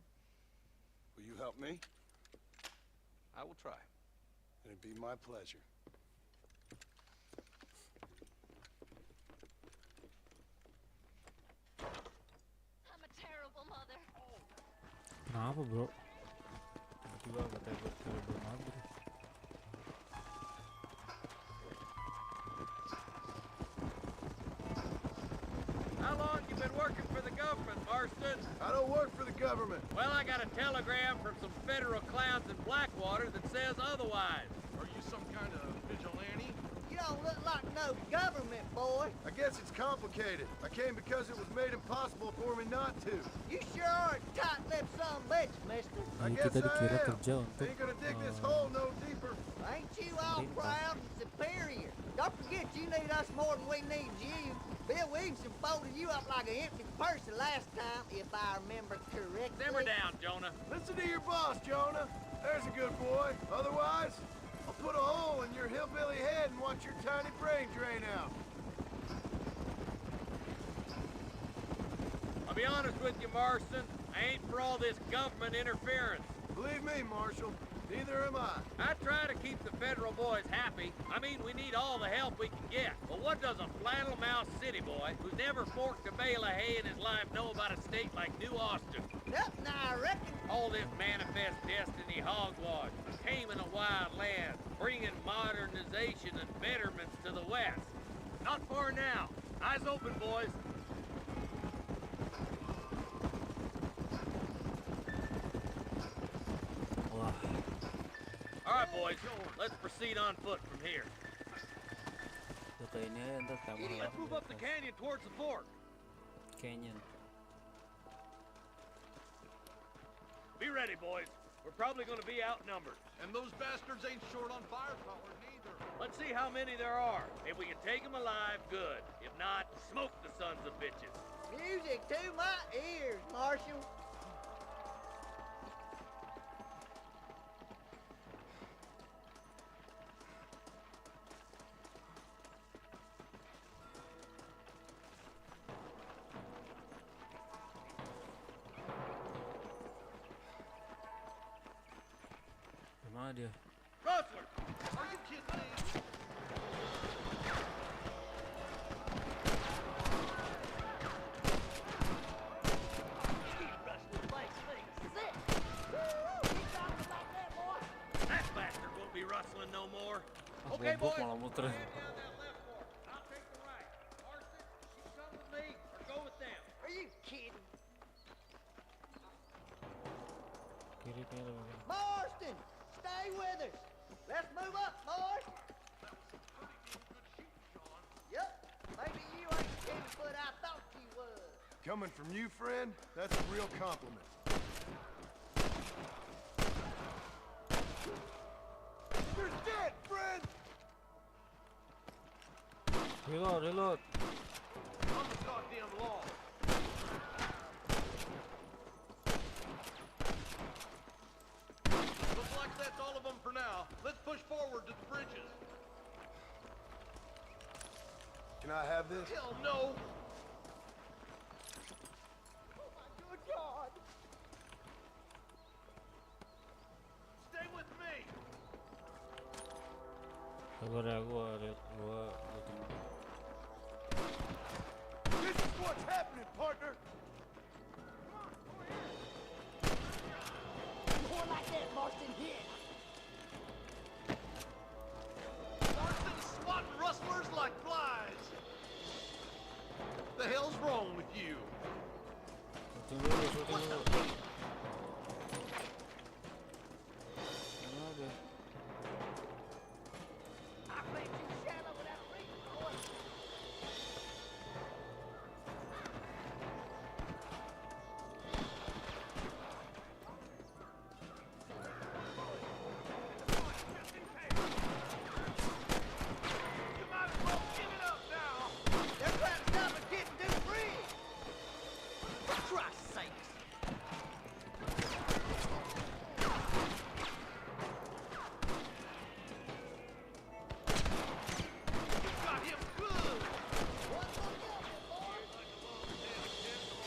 Will you help me? I will try. It'd be my pleasure. I'm a terrible mother. Kenapa bro? Tiba-tiba katanya buat terrible mother. How long you been working for the government, Marston? I don't work for the government. Well, I got a telegram from some federal clowns in Blackwater that says otherwise. Are you some kind of vigilante? You don't look like no government, boy. I guess it's complicated. I came because it was made impossible for me not to. You sure are a tight-lipped son of a bitch, mister. I Ini guess kita I dikira am. kerja untuk Ain't gonna dig this hole no deeper. Ain't you all proud and superior? Don't forget you need us more than we need you. Bill Williamson folded you up like an empty purse the last time, if I remember correctly. Simmer down, Jonah. Listen to your boss, Jonah. There's a good boy. Otherwise, I'll put a hole in your hillbilly head and watch your tiny brain drain out. I'll be honest with you, Marston. I ain't for all this government interference. Believe me, Marshal, neither am I. I try to keep the federal boys happy. I mean, we need all the help we can get. But what does a flannel-mouthed city boy who's never forked a bale of hay in his life know about a state like New Austin? Nothing, I reckon. All this manifest destiny hogwash, taming a wild land, bringing modernization and betterments to the West. Not far now. Eyes open, boys. boys. Let's proceed on foot from here. Udah ke ini aja ntar kamar Let's move up the canyon towards the fort. Canyon. Be ready, boys. We're probably going to be outnumbered. And those bastards ain't short on firepower, neither. Let's see how many there are. If we can take them alive, good. If not, smoke the sons of bitches. Music to my ears, Marshal. Gimana dia? Rustler! Are you kidding me? That bastard won't be rustling no more. Ah, Okay, bobok boys. malah muter. Stand down that left fork. I'll take the right. Marston, you come with me or go with them. Are you kidding? Kiri kayaknya lebih baik. Marston, stay with us. Let's move up, boys. Yep, maybe you ain't the tenderfoot I thought you was. Coming from you, friend, that's a real compliment. You're dead, friend! Reload, reload. On the goddamn law. Looks like that's all of them for now. Let's push forward to the bridges. Can I have this? Hell no! Oh my good God. Stay with me! Sabar ya, gua This is what's happening, partner! More like that, Marston, here. Marston swatting rustlers like flies! The hell's wrong with you? shooting dulu. Mana dia? I played too shallow without a reason, boy. You might as well give it up now! They're trying to stop us getting to the bridge. For Christ's sakes. Got him good! What's going on, boys?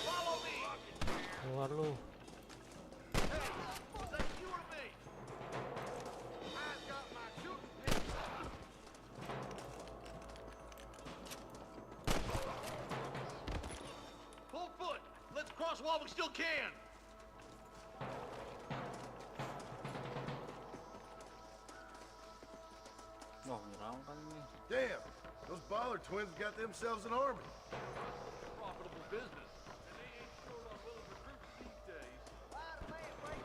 Follow me! Keluar lu. Hey, is that you or me? I've got my shooting pistol. Full foot! Let's cross while we still can! Wah, nyerang kan ini. Damn, those Baller twins got themselves an army. Profitable business. And they ain't short on willing recruits these days. Why the man break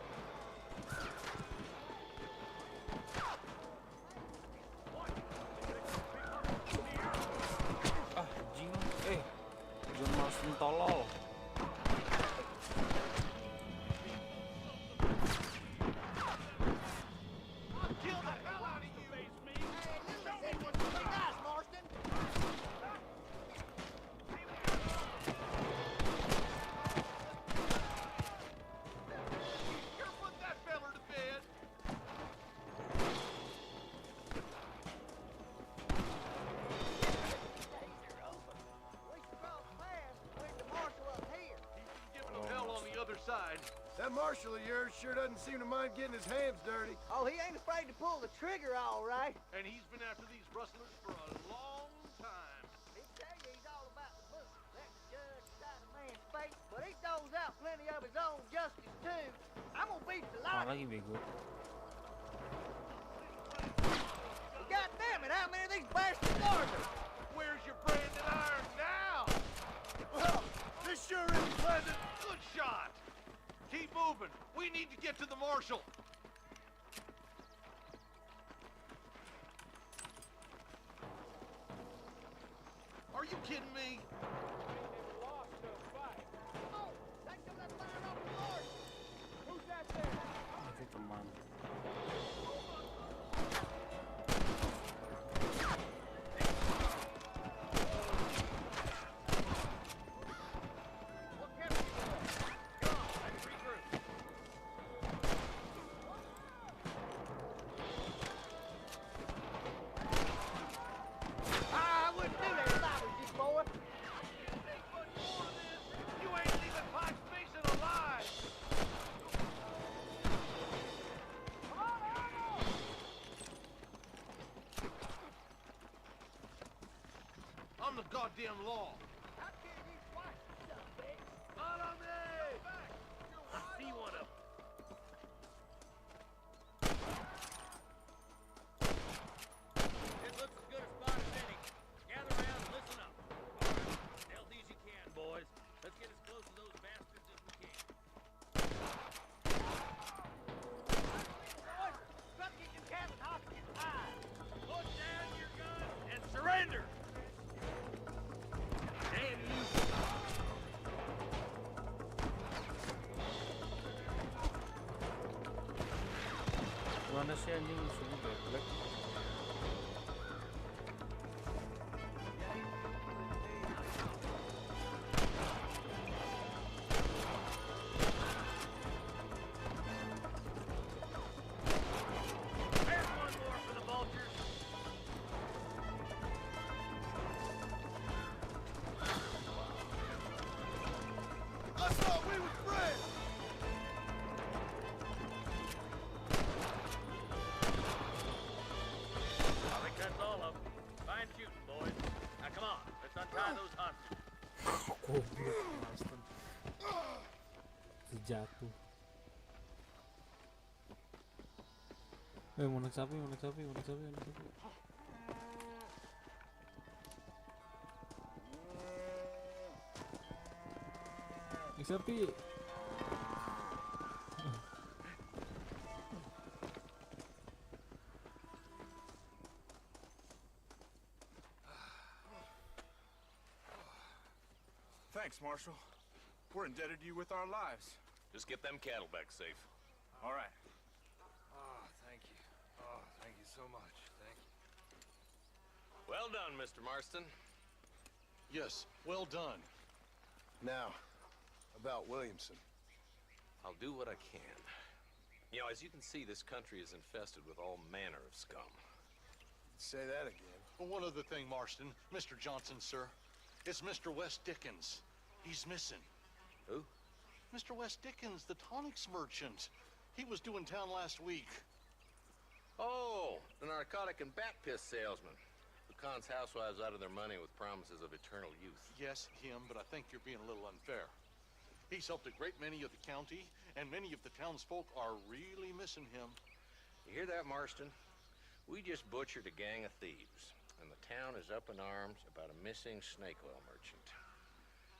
Ah, anjing. John Marston tolol. Kill the hell out of you! Show me what you got, Marston. Here, put that feller to bed! We should cross paths with the marshal up here. He's been giving them hell on the other side. That marshal of yours sure doesn't seem to mind getting his hands dirty. Oh, he ain't afraid to pull the trigger, all right. And he's been after these rustlers for a long time. He tell you he's all about the book. Let the judge decide a man's fate, but he throws out plenty of his own justice, too. I'm gonna beat the Mana lot. lagi bego? God damn it, how many of these bastards are there? Where's your branded iron now? Well, this sure is pleasant. Good shot. Keep moving. We need to get to the marshal. Are you kidding me? Itu teman. I wouldn't do that if I was you, boy. You ain't leaving Pike's Basin alive! I'm the goddamn law. How can you fight, son of a bitch? Follow me! I see one of them. It looks as good a spot as any. Gather around and listen up. All right, stealthy as you can, boys. Let's get as close to those bastards as we can. Boys, stop getting Captain Hopkins eyes. Put down your guns and surrender! Damn you! Mana sih anjing musuhnya black? There's one more for the vultures. I thought we were friends! I think that's all of them. Fine shooting, boys. Now come on, let's untie those hostages. Goblok Marston. Sejatuh. Mau naik sapi, mau naik sapi, mau naik sapi, mau naik sapi. Naik sapi. Thanks, Marshal. We're indebted to you with our lives. Just get them cattle back safe. All right. Oh, thank you. Oh, thank you so much. Thank you. Well done, Mr. Marston. Yes, well done. Now, about Williamson. I'll do what I can. You know, as you can see, this country is infested with all manner of scum. Say that again. Well, one other thing, Marston. Mr. Johnson, sir. It's Mr. West Dickens. He's missing. Who? Mr. West Dickens, the tonics merchant. He was due in town last week. Oh, the narcotic and bat piss salesman who cons housewives out of their money with promises of eternal youth. Yes, him, but I think you're being a little unfair. He's helped a great many of the county, and many of the townsfolk are really missing him. You hear that, Marston? We just butchered a gang of thieves, and the town is up in arms about a missing snake oil merchant.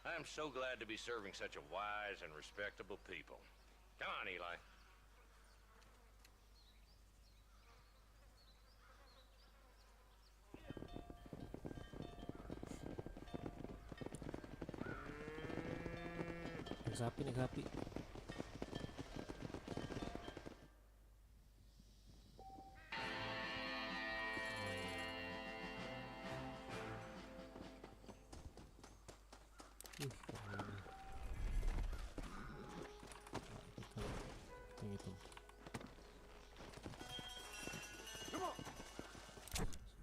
I am so glad to be serving such a wise and respectable people. Come on, Eli. Naik sapi, naik sapi.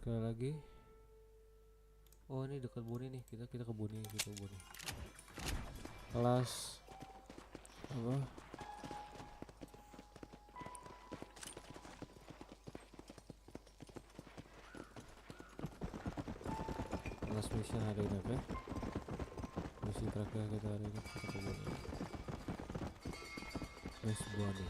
Sekali lagi. Oh, ini dekat Boni nih. Kita ke Boni, kita Boni. Kelas apa? Kelas mission hari ini, oke? Misi terakhir kita hari ini kita ke Boni. West Boni.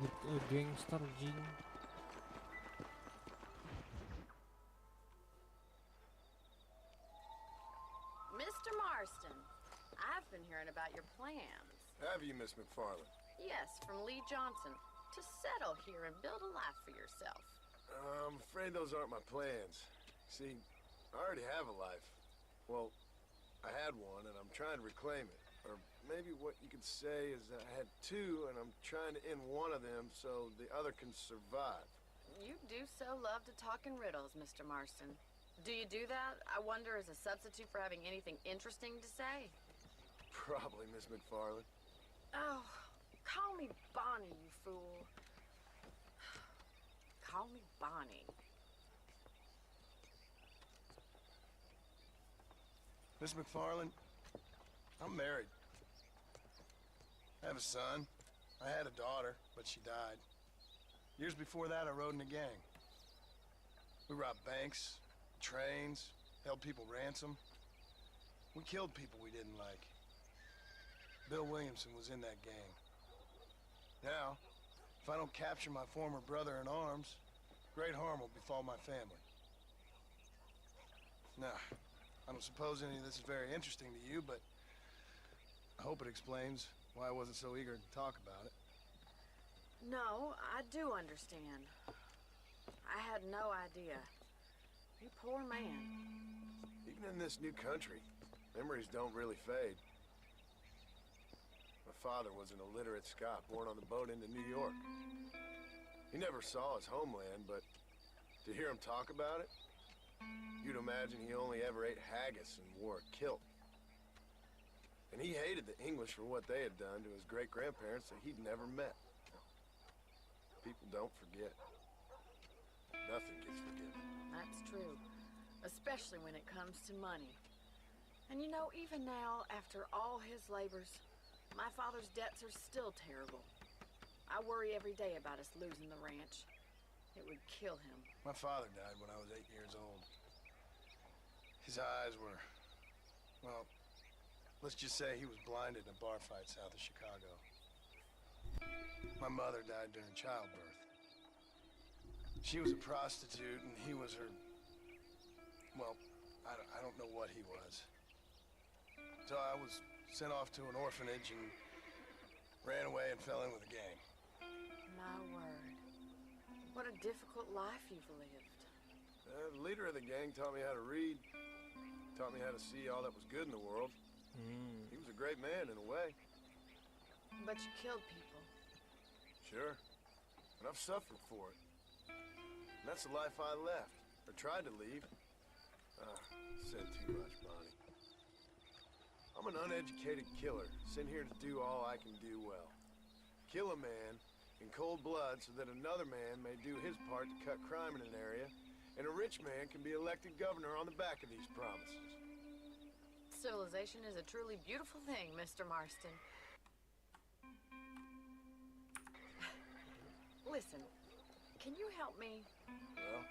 with a gangster jing. Mr. Marston, I've been hearing about your plans. Have you, Miss McFarland? Yes, from Lee Johnson, to settle here and build a life for yourself. I'm afraid those aren't my plans. See, I already have a life. Well, I had one, and I'm trying to reclaim it. Or maybe what you could say is that I had two, and I'm trying to end one of them so the other can survive. You do so love to talk in riddles, Mr. Marston. Do you do that, I wonder, as a substitute for having anything interesting to say? Probably, Miss McFarland. Oh, call me Bonnie, you fool. Call me Bonnie. Miss McFarland, I'm married. I have a son. I had a daughter, but she died. Years before that, I rode in a gang. We robbed banks, trains, held people ransom. We killed people we didn't like. Bill Williamson was in that gang. Now, if I don't capture my former brother in arms, great harm will befall my family. Now, I don't suppose any of this is very interesting to you, but I hope it explains why I wasn't so eager to talk about it. No, I do understand. I had no idea. You poor man. Even in this new country, memories don't really fade. My father was an illiterate Scot born on the boat into New York. He never saw his homeland, but to hear him talk about it, you'd imagine he only ever ate haggis and wore a kilt. And he hated the English for what they had done to his great-grandparents that he'd never met. People don't forget. Nothing gets forgiven. That's true. Especially when it comes to money. And you know, even now, after all his labors, my father's debts are still terrible. I worry every day about us losing the ranch. It would kill him. My father died when I was 8 years old. His eyes were, well, let's just say he was blinded in a bar fight south of Chicago. My mother died during childbirth. She was a prostitute and he was her, well, I don't know what he was. So I was sent off to an orphanage and ran away and fell in with a gang. My word. What a difficult life you've lived. The leader of the gang taught me how to read, taught me how to see all that was good in the world. He was a great man in a way. But you killed people. Sure. And I've suffered for it. And that's the life I left, or tried to leave. Said too much, Bonnie. I'm an uneducated killer, sent here to do all I can do well. Kill a man in cold blood so that another man may do his part to cut crime in an area, and a rich man can be elected governor on the back of these promises. Civilization is a truly beautiful thing, Mr. Marston. Listen, can you help me? Well,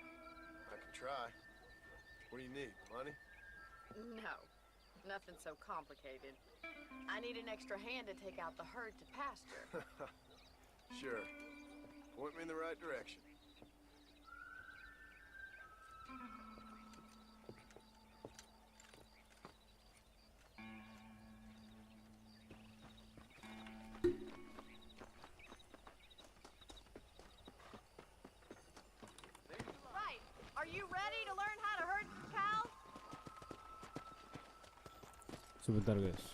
I can try. What do you need, money? No, nothing so complicated. I need an extra hand to take out the herd to pasture. Sure. Point me in the right direction. Right. Are you ready to learn how to herd cows? Sebentar guys.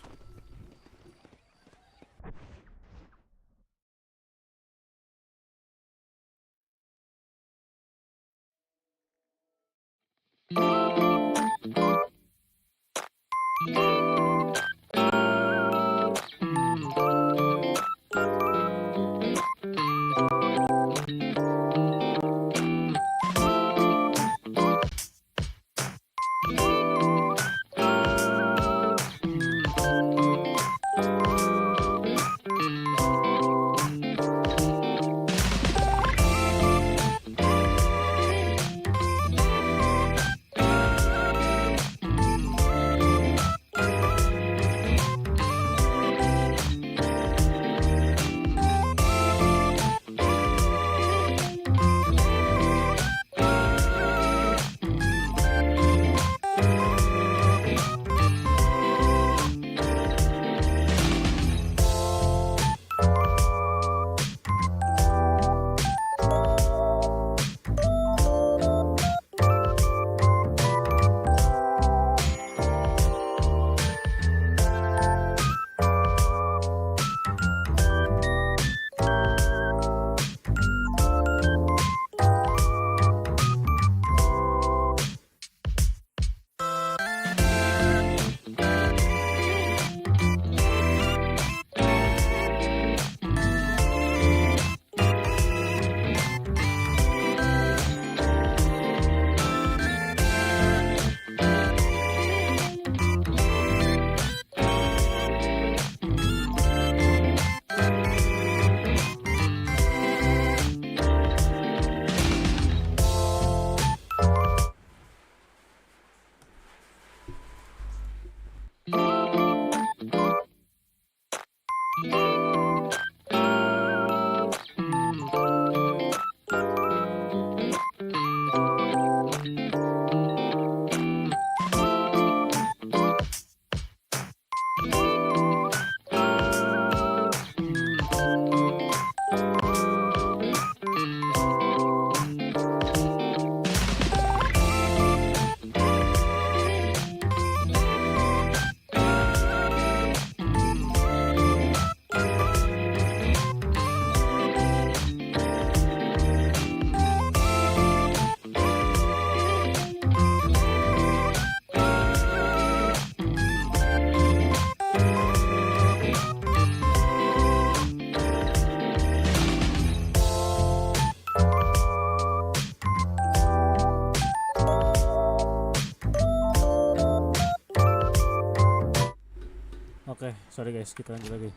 Oke, sorry guys, kita lanjut lagi.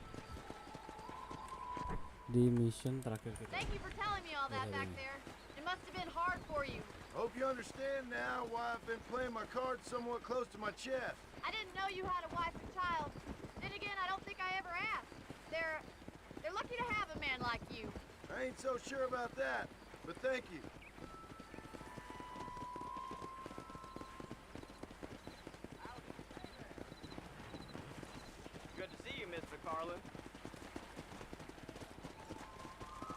Di mission terakhir kita. Thank you for telling me all that back there. It must have been hard for you. Hope you understand now why I've been playing my cards somewhat close to my chest. I didn't know you had a wife and child. Then again, I don't think I ever asked. They're lucky to have a man like you. I ain't so sure about that, but thank you. Good to see you, Mr. Carlin.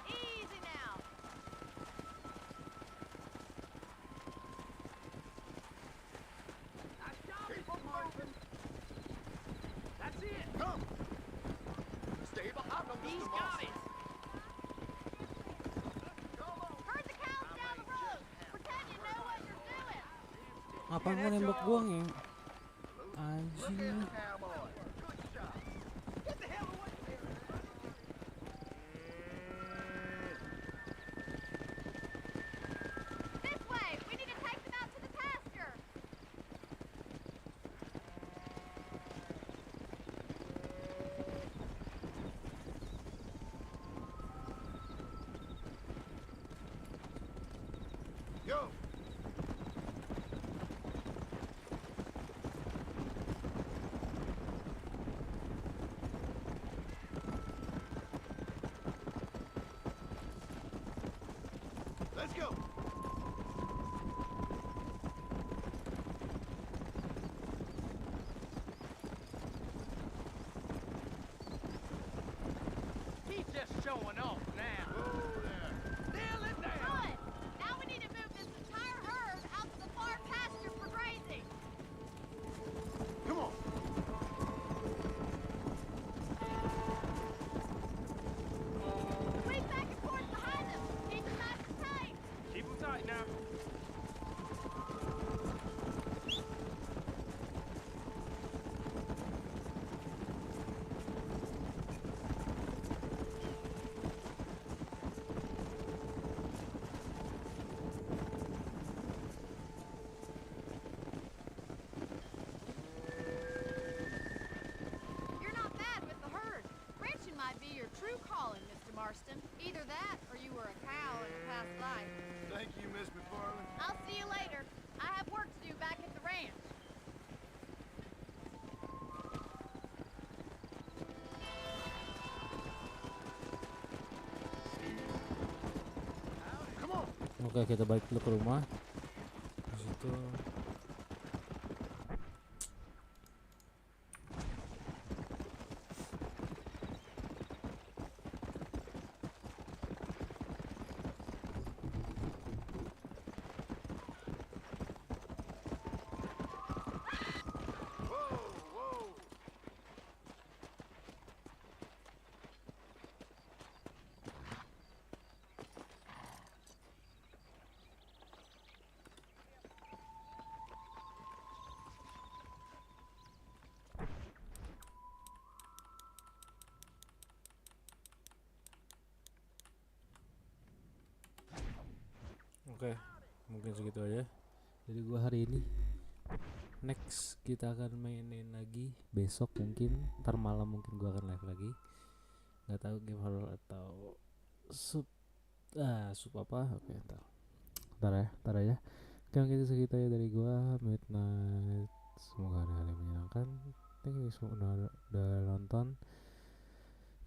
Easy now. Keep on moving. That's it. Come. Stay behind him, Mr. Marston. Herd the cows down the road. Pretend you know what you're doing. Ngapain gua nembak gua nih? Anjing. Cowboy. Good shot. Get the hell away from here. This way. We need to take them out to the pasture. Go! Let's go! He's just showing off now. Whoa there! Nail it down. Good. Now we need to move this entire herd out to the far pasture for grazing. Come on! Squeeze back and forth behind them. Keep them nice and tight. Keep him tight now. You're not bad with the herd. Ranching might be your true calling, Mr. Marston. Either that or you were a cow in a past life. Thank you, Miss McFarland. I'll see you later. I have work to do back at the ranch. Come on! Oke, kita balik dulu ke rumah. Di situ. Whoa, whoa! Oke, mungkin segitu aja. Jadi gua hari ini. Next kita akan mainin lagi besok mungkin, ntar malam mungkin gua akan live lagi. Nggak tahu game horror atau sub apa? Oke, ntar ya. Oke, mungkin segitu aja dari gua Midnight. Semoga hari menyenangkan. Thank you semua udah nonton.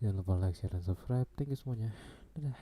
Jangan lupa like, share, dan subscribe. Thank you semuanya. Dadah.